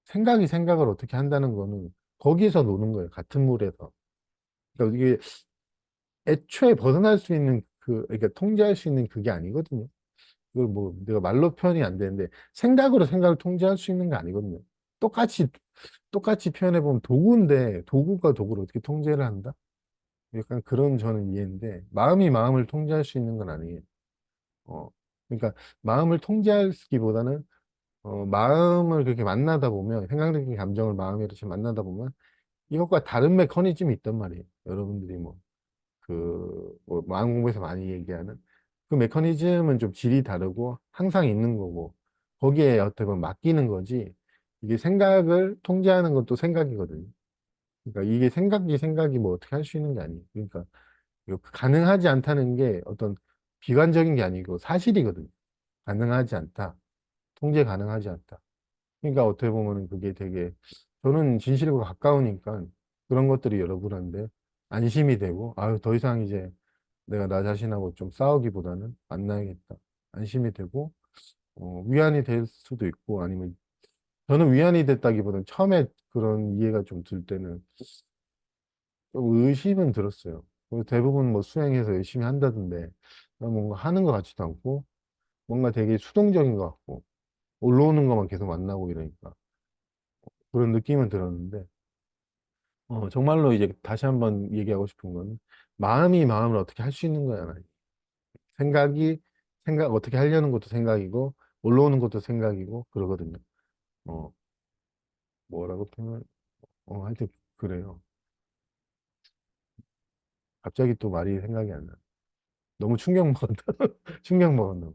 생각이 생각을 어떻게 한다는 거는 거기서 노는 거예요. 같은 물에서. 그러니까 이게 애초에 벗어날 수 있는 그러니까 통제할 수 있는 그게 아니거든요. 그걸 뭐 내가 말로 표현이 안 되는데 생각으로 생각을 통제할 수 있는 게 아니거든요. 똑같이 똑같이 표현해 보면 도구인데 도구가 도구를 어떻게 통제를 한다? 약간 그런 저는 이해인데 마음이 마음을 통제할 수 있는 건 아니에요. 어 그러니까 마음을 통제하기보다는 마음을 그렇게 만나다 보면 생각적인 감정을 마음에 이렇게 만나다 보면 이것과 다른 메커니즘이 있단 말이에요. 여러분들이 뭐 마음 공부에서 많이 얘기하는 그 메커니즘은 좀 질이 다르고 항상 있는 거고 거기에 어떻게 보면 맡기는 거지 이게 생각을 통제하는 것도 생각이거든요. 그러니까 이게 생각이 뭐 어떻게 할 수 있는 게 아니에요. 그러니까 이거 가능하지 않다는 게 어떤 비관적인 게 아니고 사실이거든요. 가능하지 않다. 통제 가능하지 않다. 그러니까 어떻게 보면 그게 되게 저는 진실과 가까우니까 그런 것들이 여러분한테 안심이 되고 아유 더 이상 이제 내가 나 자신하고 좀 싸우기보다는 만나야겠다. 안심이 되고, 위안이 될 수도 있고, 아니면, 저는 위안이 됐다기보다는 처음에 그런 이해가 좀 들 때는 좀 의심은 들었어요. 그리고 대부분 뭐 수행해서 열심히 한다던데, 뭔가 하는 것 같지도 않고, 뭔가 되게 수동적인 것 같고, 올라오는 것만 계속 만나고 이러니까, 그런 느낌은 들었는데, 정말로 이제 다시 한번 얘기하고 싶은 건, 마음이 마음을 어떻게 할 수 있는 거야. 생각이 어떻게 하려는 것도 생각이고 올라오는 것도 생각이고 그러거든요. 어 뭐라고 표현 하여튼 그래요. 갑자기 또 말이 생각이 안 나. 너무 충격 먹었다. 충격 먹었나.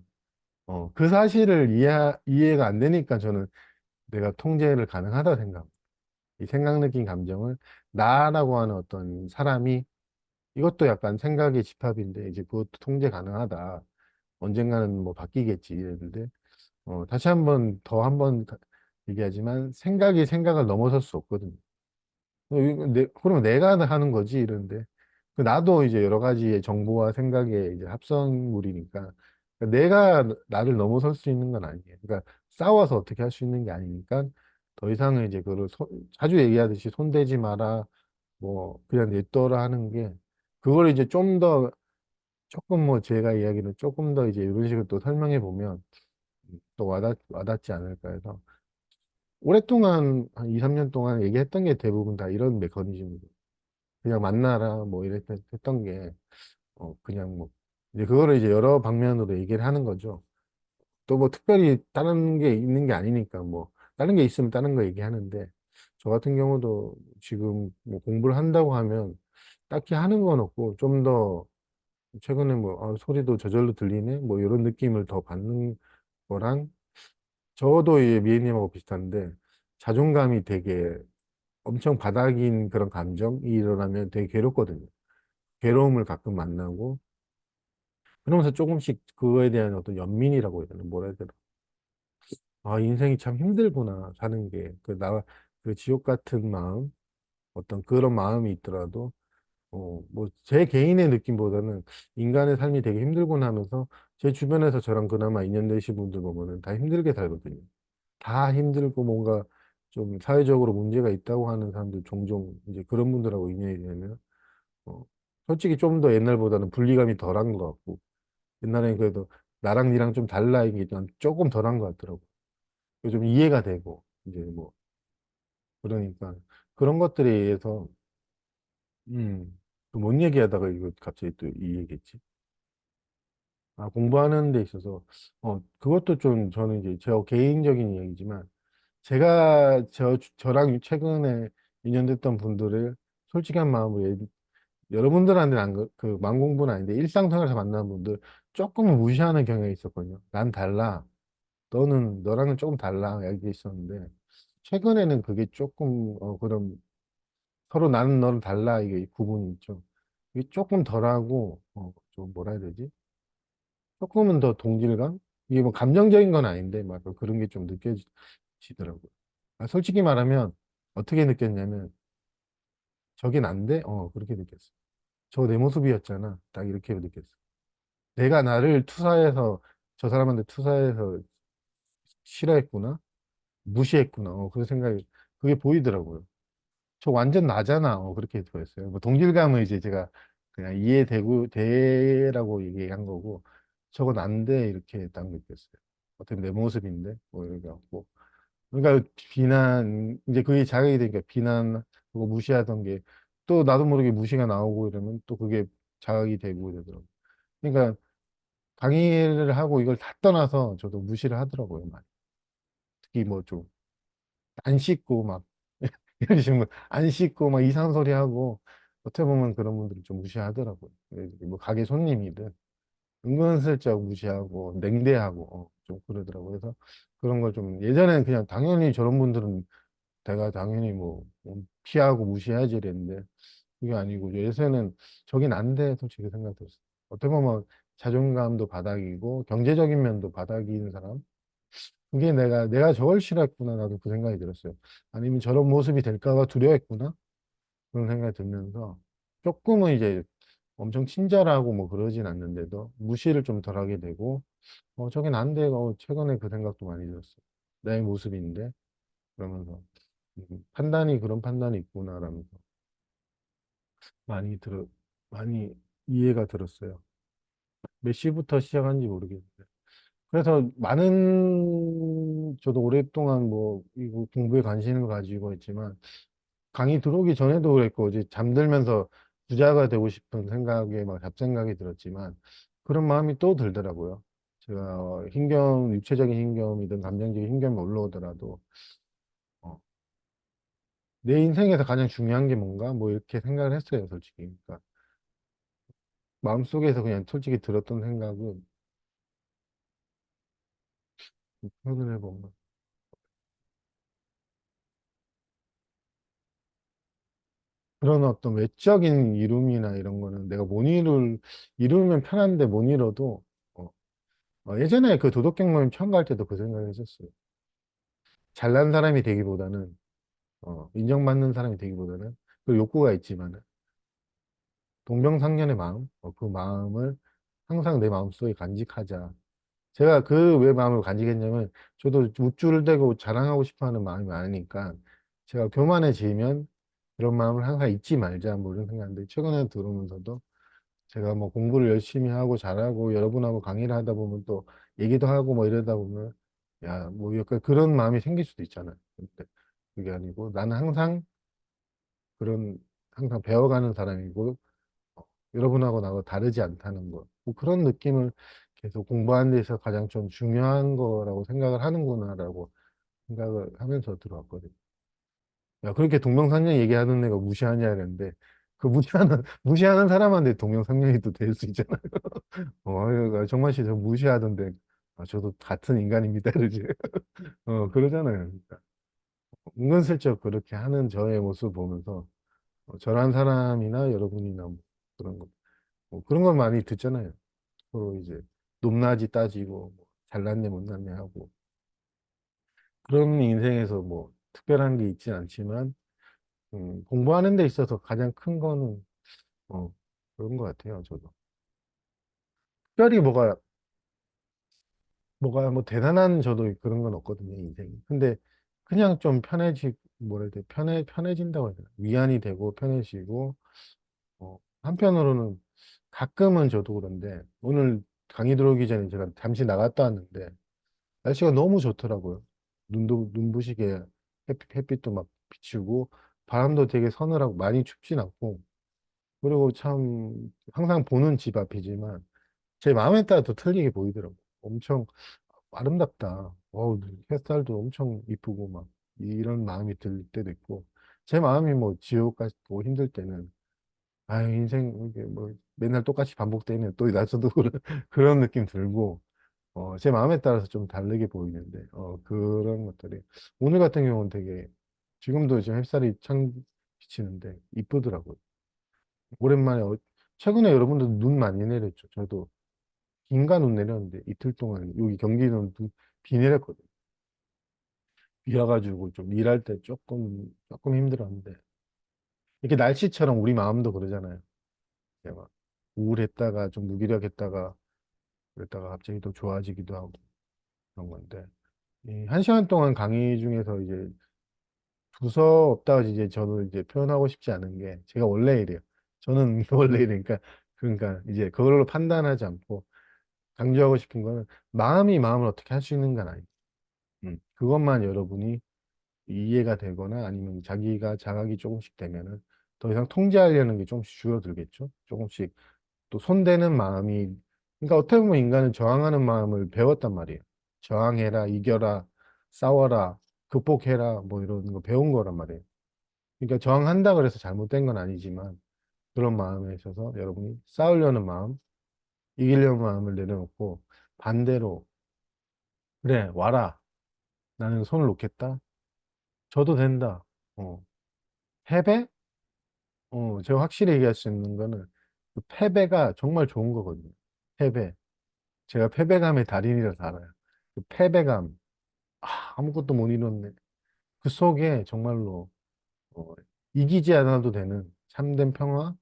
그 사실을 이해가 안 되니까 저는 내가 통제를 가능하다 생각. 이 생각 느낀 감정을 나라고 하는 어떤 사람이 이것도 약간 생각의 집합인데 이제 그것도 통제 가능하다. 언젠가는 뭐 바뀌겠지 이랬는데 다시 한 번 얘기하지만 생각이 생각을 넘어설 수 없거든요. 그러면 내가 하는 거지 이러는데 나도 이제 여러 가지의 정보와 생각의 이제 합성물이니까 그러니까 내가 나를 넘어설 수 있는 건 아니에요. 그러니까 싸워서 어떻게 할 수 있는 게 아니니까 더 이상은 이제 자주 얘기하듯이 손대지 마라 뭐 그냥 냅둬라 하는 게 그걸 이제 조금 뭐 제가 이야기를 조금 더 이제 이런 식으로 또 설명해 보면 또 와닿지 않을까 해서 오랫동안 한 2, 3년 동안 얘기했던 게 대부분 다 이런 메커니즘이고 그냥 만나라 뭐 했던 게 그냥 뭐 이제 그거를 이제 여러 방면으로 얘기를 하는 거죠. 또 뭐 특별히 다른 게 있는 게 아니니까 뭐 다른 게 있으면 다른 거 얘기하는데 저 같은 경우도 지금 뭐 공부를 한다고 하면 딱히 하는 건 없고 좀 더 최근에 뭐 소리도 저절로 들리네 뭐 이런 느낌을 더 받는 거랑 저도 이 미애님하고 비슷한데 자존감이 되게 엄청 바닥인 그런 감정이 일어나면 되게 괴롭거든요. 괴로움을 가끔 만나고 그러면서 조금씩 그거에 대한 어떤 연민이라고 해야 되나 뭐라 해야 되나 인생이 참 힘들구나 사는 게 그 지옥 같은 마음 어떤 그런 마음이 있더라도 뭐 제 개인의 느낌보다는 인간의 삶이 되게 힘들구나 하면서 제 주변에서 저랑 그나마 인연되신 분들 보면은 다 힘들게 살거든요. 다 힘들고 뭔가 좀 사회적으로 문제가 있다고 하는 사람들 종종 이제 그런 분들하고 인연이 되면 어, 솔직히 좀 더 옛날보다는 분리감이 덜한 것 같고 옛날에는 그래도 나랑 니랑 좀 달라 이게 좀 조금 덜한 것 같더라고. 좀 이해가 되고 이제 뭐 그러니까 그런 것들에 의해서 또뭔 얘기하다가 이거 갑자기 또 이 얘기했지. 공부하는 데 있어서 그것도 좀 저는 이제 제 개인적인 얘기지만 제가 저랑 최근에 인연됐던 분들을 솔직한 마음으로 여러분들한테는 그 망공부는 아닌데 일상생활에서 만나는 분들 조금은 무시하는 경향이 있었거든요. 난 달라. 너랑은 조금 달라. 이렇게 있었는데 최근에는 그게 조금 그런 서로 나는 너는 달라 이게 구분이 있죠. 이게 조금 덜하고 좀 뭐라 해야 되지? 조금은 더 동질감? 이게 뭐 감정적인 건 아닌데 막 그런 게 좀 느껴지더라고요. 솔직히 말하면 어떻게 느꼈냐면 저게 난데? 그렇게 느꼈어. 저 내 모습이었잖아. 딱 이렇게 느꼈어. 내가 나를 투사해서 저 사람한테 투사해서 싫어했구나, 무시했구나. 그 생각이 그게 보이더라고요. 저 완전 나잖아. 그렇게 보였어요. 뭐 동질감은 이제 제가 그냥 이해되고 돼라고 얘기한 거고 저건 안 돼 이렇게 딱 느꼈어요. 어떻게 내 모습인데 뭐 이렇게 갖고 그러니까 비난 이제 그게 자극이 되니까 비난하고 무시하던 게 또 나도 모르게 무시가 나오고 이러면 또 그게 자극이 되고 이러더라고요. 그러니까 강의를 하고 이걸 다 떠나서 저도 무시를 하더라고요. 많이. 특히 뭐 좀 안 씻고 막 이런 식으로 안 씻고 막 이상한 소리 하고 어떻게 보면 그런 분들을 좀 무시하더라고요. 뭐 가게 손님이든 은근슬쩍 무시하고 냉대하고 좀 그러더라고요. 그래서 그런 걸 좀 예전에는 그냥 당연히 저런 분들은 내가 당연히 뭐 피하고 무시해야지 이랬는데 그게 아니고 요새는 저긴 안 돼 솔직히 생각들었어요. 어떻게 보면 자존감도 바닥이고 경제적인 면도 바닥인 사람 그게 내가 저걸 싫어했구나 나도 그 생각이 들었어요. 아니면 저런 모습이 될까 봐 두려워했구나 그런 생각이 들면서 조금은 이제 엄청 친절하고 뭐 그러진 않는데도 무시를 좀 덜하게 되고 저긴 안 돼. 최근에 그 생각도 많이 들었어요. 내 모습인데 그러면서 판단이 그런 판단이 있구나라면서 많이 들어 많이 이해가 들었어요. 몇 시부터 시작한지 모르겠는데. 그래서 저도 오랫동안 뭐 이거 공부에 관심을 가지고 있지만 강의 들어오기 전에도 그랬고 이제 잠들면서 부자가 되고 싶은 생각에 막 잡생각이 들었지만 그런 마음이 또 들더라고요. 제가 육체적인 힘겨움이든 감정적인 힘겨움이 올라오더라도 어, 내 인생에서 가장 중요한 게 뭔가 뭐 이렇게 생각을 했어요, 솔직히. 그러니까 마음속에서 그냥 솔직히 들었던 생각은 최근에 뭔가 그런 어떤 외적인 이룸이나 이런 거는 내가 못 이루면 편한데 못 이뤄도 어, 예전에 그 도덕경 모임 처음 갈 때도 그 생각을 했었어요. 잘난 사람이 되기보다는 인정받는 사람이 되기보다는 그 욕구가 있지만 동병상련의 마음, 그 마음을 항상 내 마음속에 간직하자. 제가 그 왜 마음을 간직했냐면 저도 우쭐을 대고 자랑하고 싶어 하는 마음이 많으니까 제가 교만해지면 그런 마음을 항상 잊지 말자 뭐 이런 생각인데 최근에 들어오면서도 제가 뭐 공부를 열심히 하고 잘하고 여러분하고 강의를 하다 보면 또 얘기도 하고 뭐 이러다 보면 야, 뭐 약간 그런 마음이 생길 수도 있잖아요. 근데 그게 아니고 나는 그런, 항상 배워가는 사람이고 어, 여러분하고 나하고 다르지 않다는 거. 뭐 그런 느낌을 계속 공부하는 데 있어서 가장 좀 중요한 거라고 생각을 하는구나라고 생각을 하면서 들어왔거든요. 야, 그렇게 동명상련 얘기하는 애가 무시하냐 이랬는데 그 무시하는 사람한테 동명상련이 또 될 수 있잖아요. 정말 씨 저 무시하던데 아, 저도 같은 인간입니다. 이러지. 그러잖아요. 그러니까 은근슬쩍 그렇게 하는 저의 모습 보면서 저런 사람이나 여러분이나 뭐 그런 거, 뭐 그런 걸 많이 듣잖아요. 서로 이제 높낮이 따지고 뭐 잘났네 못났네 하고 그런 인생에서 뭐 특별한 게 있진 않지만 공부하는 데 있어서 가장 큰 거는 어, 그런 것 같아요. 저도 특별히 뭐가 뭐 대단한 저도 그런 건 없거든요, 인생이. 근데 그냥 좀 뭐라 해야 돼, 편해진다고 해야 되나. 위안이 되고 편해지고, 한편으로는 가끔은 저도 그런데, 오늘 강의 들어오기 전에 제가 잠시 나갔다 왔는데, 날씨가 너무 좋더라고요. 눈부시게 햇빛도 막 비추고, 바람도 되게 서늘하고 많이 춥진 않고, 그리고 참 항상 보는 집 앞이지만, 제 마음에 따라 또 틀리게 보이더라고요. 엄청 아름답다. 햇살도 엄청 이쁘고 막 이런 마음이 들 때도 있고 제 마음이 뭐 지옥 같고 힘들 때는 아 인생 이게 뭐 맨날 똑같이 반복되면 또 나서도 그런 느낌 들고 제 마음에 따라서 좀 다르게 보이는데 그런 것들이 오늘 같은 경우는 되게 지금도 지금 햇살이 창 비치는데 이쁘더라고요. 오랜만에 최근에 여러분들 눈 많이 내렸죠. 저도 긴가 눈 내렸는데 이틀 동안 여기 경기는 비 내렸거든요. 비 와가지고 좀 일할 때 조금 힘들었는데 이렇게 날씨처럼 우리 마음도 그러잖아요. 이렇게 막 우울했다가 좀 무기력했다가 그랬다가 갑자기 또 좋아지기도 하고 그런 건데 이 1시간 동안 강의 중에서 이제 두서 없다고 이제 저는 이제 표현하고 싶지 않은 게 제가 원래 이래요. 저는 원래 이러니까 그러니까 이제 그걸로 판단하지 않고 강조하고 싶은 거는 마음이 마음을 어떻게 할 수 있는 건 아니에요. 그것만 여러분이 이해가 되거나 아니면 자기가 자각이 조금씩 되면은 더 이상 통제하려는 게 조금씩 줄어들겠죠. 조금씩 또 손대는 마음이 그러니까 어떻게 보면 인간은 저항하는 마음을 배웠단 말이에요. 저항해라, 이겨라, 싸워라, 극복해라 뭐 이런 거 배운 거란 말이에요. 그러니까 저항한다 그래서 잘못된 건 아니지만 그런 마음에 있어서 여러분이 싸우려는 마음, 이기려는 마음을 내려놓고 반대로 그래 와라 나는 손을 놓겠다. 저도 된다. 어. 패배? 제가 확실히 얘기할 수 있는 거는 그 패배가 정말 좋은 거거든요. 패배. 제가 패배감의 달인이라서 알아요. 그 패배감. 아무것도 못 이뤘네. 그 속에 정말로 어, 이기지 않아도 되는 참된 평화,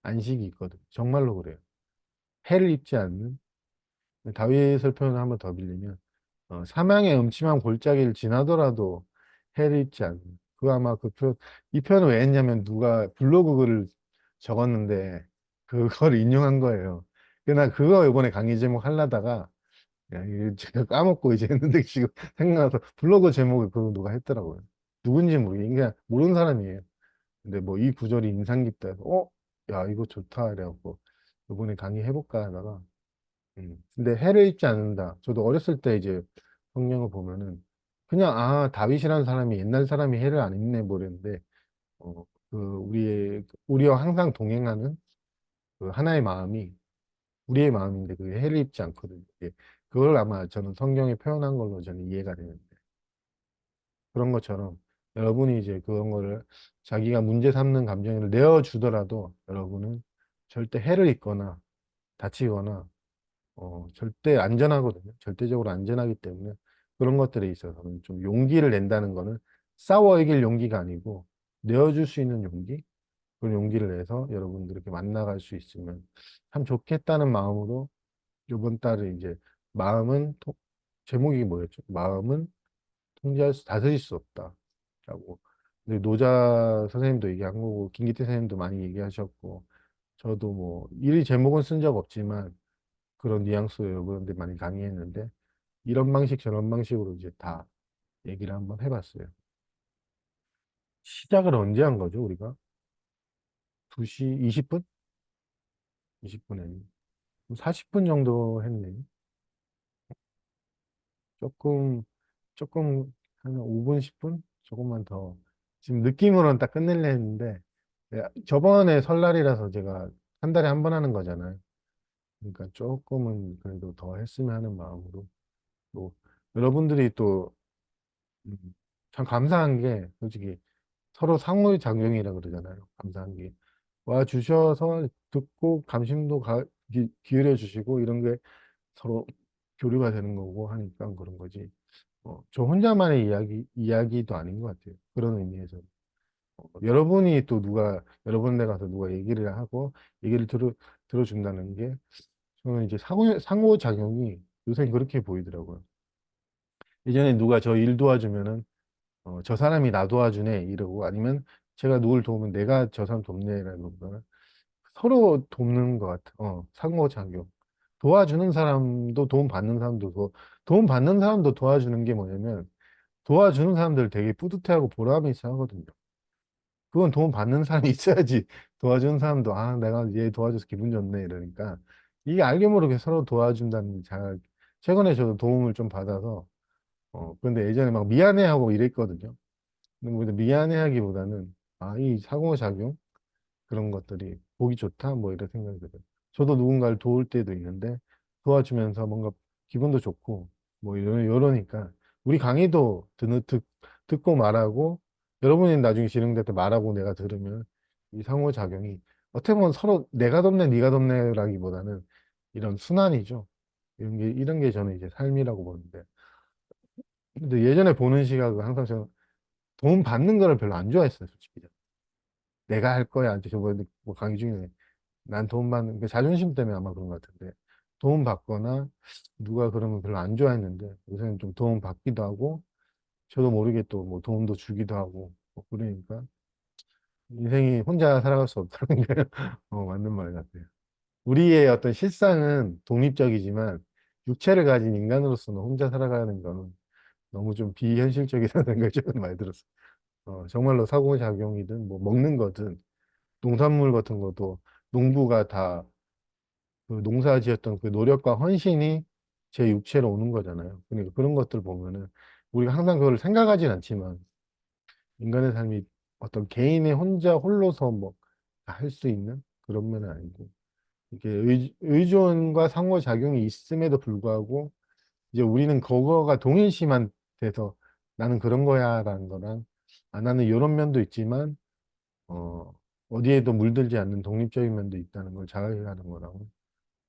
안식이 있거든요. 정말로 그래요. 해를 입지 않는 다윗을 표현을 한번 더 빌리면 사망의 음침한 골짜기를 지나더라도 해를 입지 않는 그 아마 이 표현을 왜 했냐면 누가 블로그 글을 적었는데 그걸 인용한 거예요. 그나 그거 이번에 강의 제목 하려다가 야, 이거 제가 까먹고 이제 했는데 지금 생각나서 블로그 제목을 그거 누가 했더라고요. 누군지 모르겠 그냥 모르는 사람이에요. 근데 뭐 이 구절이 인상 깊다 해서 야 이거 좋다 이래갖고 이번에 강의 해볼까 하다가 근데 해를 입지 않는다. 저도 어렸을 때 이제 성경을 보면은 그냥 다윗이라는 사람이 옛날 사람이 해를 안 입네 뭐랬는데 우리와 항상 동행하는 그 하나의 마음이 우리의 마음인데 그 해를 입지 않거든요. 그걸 아마 저는 성경에 표현한 걸로 저는 이해가 되는데 그런 것처럼 여러분이 이제 그런 거를 자기가 문제 삼는 감정을 내어주더라도 여러분은 절대 해를 입거나 다치거나 절대 안전하거든요. 절대적으로 안전하기 때문에 그런 것들에 있어서는 좀 용기를 낸다는 거는 싸워 이길 용기가 아니고 내어줄 수 있는 용기? 그런 용기를 내서 여러분들 이렇게 만나갈 수 있으면 참 좋겠다는 마음으로 이번 달에 이제 마음은 제목이 뭐였죠? 마음은 다스릴 수 없다. 라고. 근데 노자 선생님도 얘기한 거고, 김기태 선생님도 많이 얘기하셨고, 저도 뭐 일의 제목은 쓴 적 없지만 그런 뉘앙스 그런 데 많이 강의했는데 이런 방식 저런 방식으로 이제 다 얘기를 한번 해봤어요. 시작을 언제 한 거죠, 우리가? 2시 20분? 20분 했네. 40분 정도 했네. 조금, 조금, 한 5분, 10분? 조금만 더. 지금 느낌으로는 딱 끝낼려 했는데, 저번에 설날이라서 제가 한 달에 한 번 하는 거잖아요. 그러니까 조금은 그래도 더 했으면 하는 마음으로. 또, 여러분들이 또, 음, 참 감사한 게, 솔직히 서로 상호작용이라 그러잖아요. 감사한 게. 와 주셔서 듣고 감심도 기울여 주시고 이런 게 서로 교류가 되는 거고 하니까 그런 거지. 저 혼자만의 이야기도 아닌 것 같아요. 그런 의미에서. 여러분이 또 여러분 데 가서 누가 얘기를 하고 얘기를 들어준다는 게 저는 이제 상호작용이 요새 그렇게 보이더라고요. 예전에 누가 저 일 도와주면은 저 사람이 나 도와주네 이러고 아니면 제가 누굴 도우면 내가 저 사람 돕네라는 것보다는 서로 돕는 것 같아. 상호작용. 도와주는 사람도 도움 받는 사람도 도움 받는 사람도 도와주는 게 뭐냐면 도와주는 사람들 되게 뿌듯해하고 보람이 있어 하거든요. 그건 도움 받는 사람이 있어야지 도와주는 사람도 아 내가 얘 도와줘서 기분 좋네 이러니까 이게 알게 모르게 서로 도와준다는 최근에 저도 도움을 좀 받아서 근데 예전에 막 미안해하고 이랬거든요. 근데 미안해하기보다는 아 이 상호작용 그런 것들이 보기 좋다 뭐 이런 생각이 들어요. 저도 누군가를 도울 때도 있는데 도와주면서 뭔가 기분도 좋고 뭐 이러니까 우리 강의도 듣고 말하고 여러분이 나중에 진행될 때 말하고 내가 들으면 이 상호작용이 어떻게 보면 서로 내가 돕네 네가 돕네라기보다는 이런 순환이죠. 이런 게 저는 이제 삶이라고 보는데 근데 예전에 보는 시각은 항상 저는 도움 받는 거를 별로 안 좋아했어요, 솔직히. 내가 할 거야. 한테 저번에 뭐 강의 중에 난 도움 받는 게 자존심 때문에 아마 그런 것 같은데 도움 받거나 누가 그러면 별로 안 좋아했는데 요새는 좀 도움 받기도 하고 저도 모르게 또 뭐 도움도 주기도 하고 뭐 그러니까 인생이 혼자 살아갈 수 없다는 게 맞는 말 같아요. 우리의 어떤 실상은 독립적이지만 육체를 가진 인간으로서는 혼자 살아가는 거는 너무 좀 비현실적이라는 생각이 최근에 많이 들었어요. 정말로 상호작용이든 뭐 먹는 거든 농산물 같은 것도 농부가 다 그 농사 지었던 그 노력과 헌신이 제 육체로 오는 거잖아요. 그러니까 그런 것들 보면은 우리가 항상 그걸 생각하진 않지만 인간의 삶이 어떤 개인의 혼자 홀로서 뭐 할 수 있는 그런 면은 아니고 이게 의존과 상호작용이 있음에도 불구하고 이제 우리는 그거가 동일시만 돼서 나는 그런 거야라는 거랑 나는 이런 면도 있지만 어, 어디에도 물들지 않는 독립적인 면도 있다는 걸 자각하는 거라고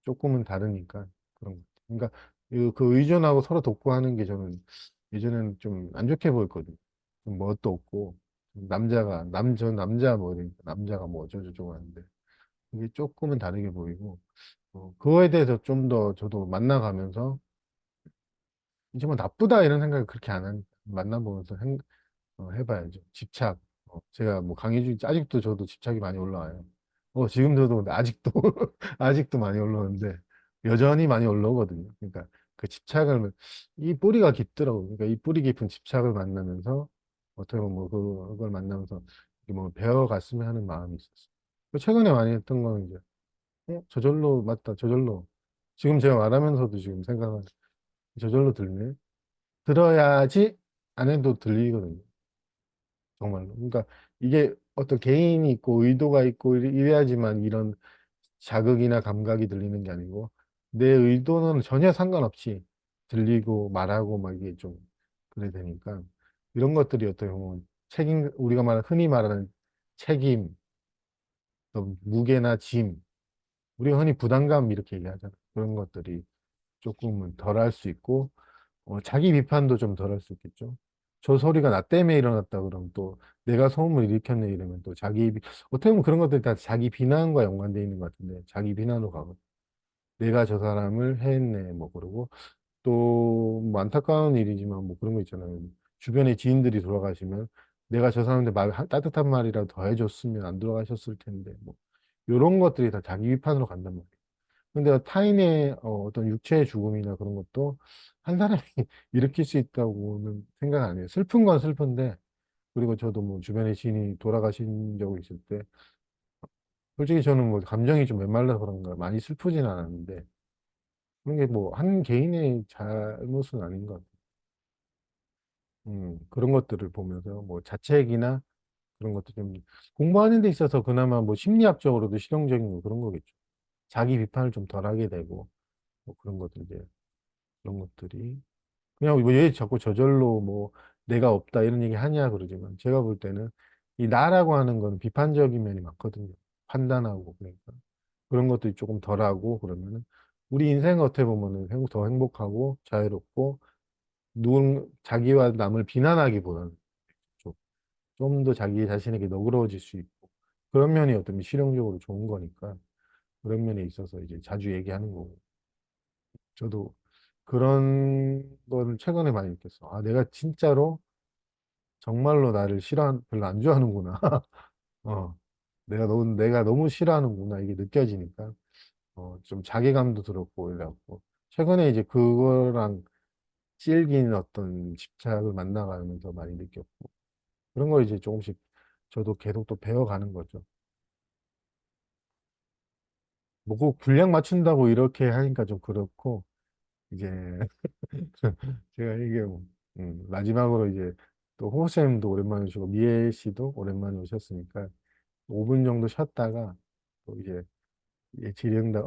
조금은 다르니까 그런 것 같아요. 그러니까 그 의존하고 서로 돕고 하는 게 저는 예전에는 좀 안 좋게 보였거든요. 좀 멋도 없고 저 남자 뭐 이러니까 남자가 뭐 어쩌고저쩌고 하는데 이게 조금은 다르게 보이고 그거에 대해서 좀 더 저도 만나가면서 이제 뭐 나쁘다 이런 생각을 그렇게 안 하니까 만나보면서 해봐야죠. 집착. 제가 뭐 강의 중에 아직도 저도 집착이 많이 올라와요. 지금 저도 아직도, 아직도 많이 올라오는데, 여전히 많이 올라오거든요. 그러니까 그 이 뿌리가 깊더라고요. 그러니까 이 뿌리 깊은 집착을 만나면서, 어떻게 보면 뭐 그걸 만나면서 이렇게 뭐 배워갔으면 하는 마음이 있었어요. 최근에 많이 했던 거는 이제, 저절로, 맞다, 저절로. 지금 제가 말하면서도 지금 생각은 저절로 들네. 들어야지 안 해도 들리거든요. 정말로. 그러니까 이게 어떤 개인이 있고 의도가 있고 이래야지만 이런 자극이나 감각이 들리는 게 아니고 내 의도는 전혀 상관없이 들리고 말하고 막 이게 좀 그래 되니까 이런 것들이 어떻게 보면 우리가 흔히 말하는 책임, 또 무게나 짐, 우리가 흔히 부담감 이렇게 얘기하잖아. 그런 것들이 조금은 덜 할 수 있고 자기 비판도 좀 덜 할 수 있겠죠. 저 소리가 나 때문에 일어났다 그러면 또 내가 소음을 일으켰네 이러면 또 어떻게 보면 그런 것들이 다 자기 비난과 연관되어 있는 것 같은데 자기 비난으로 가고 내가 저 사람을 해했네 뭐 그러고 또뭐 안타까운 일이지만 뭐 그런 거 있잖아요. 주변에 지인들이 돌아가시면 내가 저 사람한테 따뜻한 말이라도 더 해줬으면 안 돌아가셨을 텐데 뭐 이런 것들이 다 자기 비판으로 간단 말이에요. 근데 타인의 어떤 육체의 죽음이나 그런 것도 한 사람이 일으킬 수 있다고는 생각 안 해요. 슬픈 건 슬픈데, 그리고 저도 뭐 주변에 지인이 돌아가신 적이 있을 때, 솔직히 저는 뭐 감정이 좀 메말라서 그런가 많이 슬프진 않았는데, 그런 게 뭐 한 개인의 잘못은 아닌 것 같아요. 그런 것들을 보면서 뭐 자책이나 그런 것도 좀 공부하는 데 있어서 그나마 뭐 심리학적으로도 실용적인 거 그런 거겠죠. 자기 비판을 좀 덜 하게 되고, 뭐 그런 것들 이제, 그런 것들이. 그냥 뭐얘 자꾸 저절로 뭐 내가 없다 이런 얘기 하냐 그러지만 제가 볼 때는 이 나라고 하는 건 비판적인 면이 많거든요. 판단하고 그러니까 그런 것들이 조금 덜하고 그러면은 우리 인생 어떻게 보면은 더 행복하고 자유롭고 자기와 남을 비난하기보다는 좀 더 자기 자신에게 너그러워질 수 있고 그런 면이 어떤 실용적으로 좋은 거니까 그런 면에 있어서 이제 자주 얘기하는 거고 저도 그런 거를 최근에 많이 느꼈어. 아, 내가 진짜로 정말로 나를 별로 안 좋아하는구나. 어, 내가 너무 싫어하는구나. 이게 느껴지니까, 좀 자괴감도 들었고, 이래갖고. 최근에 이제 그거랑 질긴 어떤 집착을 만나가면서 많이 느꼈고. 그런 걸 이제 조금씩 저도 계속 또 배워가는 거죠. 뭐꼭 분량 맞춘다고 이렇게 하니까 좀 그렇고, 이제, 제가 이게, 마지막으로 이제 또 호쌤도 오랜만에 오시고, 미애 씨도 오랜만에 오셨으니까, 5분 정도 쉬었다가 또 이제 질의응답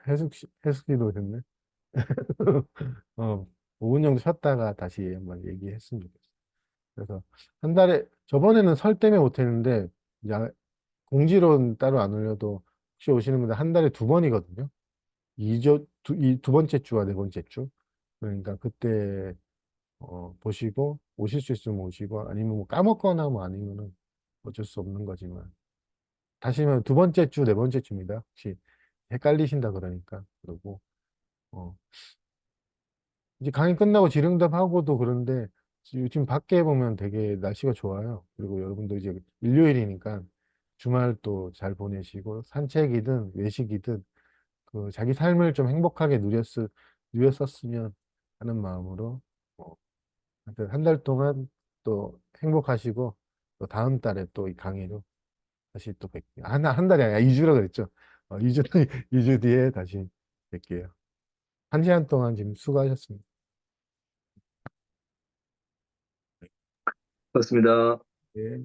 해숙 씨도 됐네. 어 5분 정도 쉬었다가 다시 한번 얘기했으면 좋겠어. 그래서 한 달에 저번에는 설 때문에 못했는데 야, 공지로는 따로 안 올려도 혹시 오시는 분들 한 달에 두 번이거든요. 이두 번째 주와 네 번째 주. 그러니까 그때 보시고 오실 수 있으면 오시고 아니면 뭐 까먹거나 뭐 아니면은 어쩔 수 없는 거지만 다시면 두 번째 주, 네 번째 주입니다. 혹시 헷갈리신다 그러니까. 그러고, 어, 이제 강의 끝나고 질의응답하고도 그런데 요즘 밖에 보면 되게 날씨가 좋아요. 그리고 여러분도 이제 일요일이니까 주말 또 잘 보내시고 산책이든 외식이든 그 자기 삶을 좀 행복하게 누렸었으면 하는 마음으로 어, 하여튼 한 달 동안 또 행복하시고 또 다음 달에 또 이 강의로 다시 또 뵐게요. 한 달이 아니라 2주라 그랬죠. 2주, 2주 뒤에 다시 뵐게요. 한 시간 동안 지금 수고하셨습니다. 그렇습니다. 네.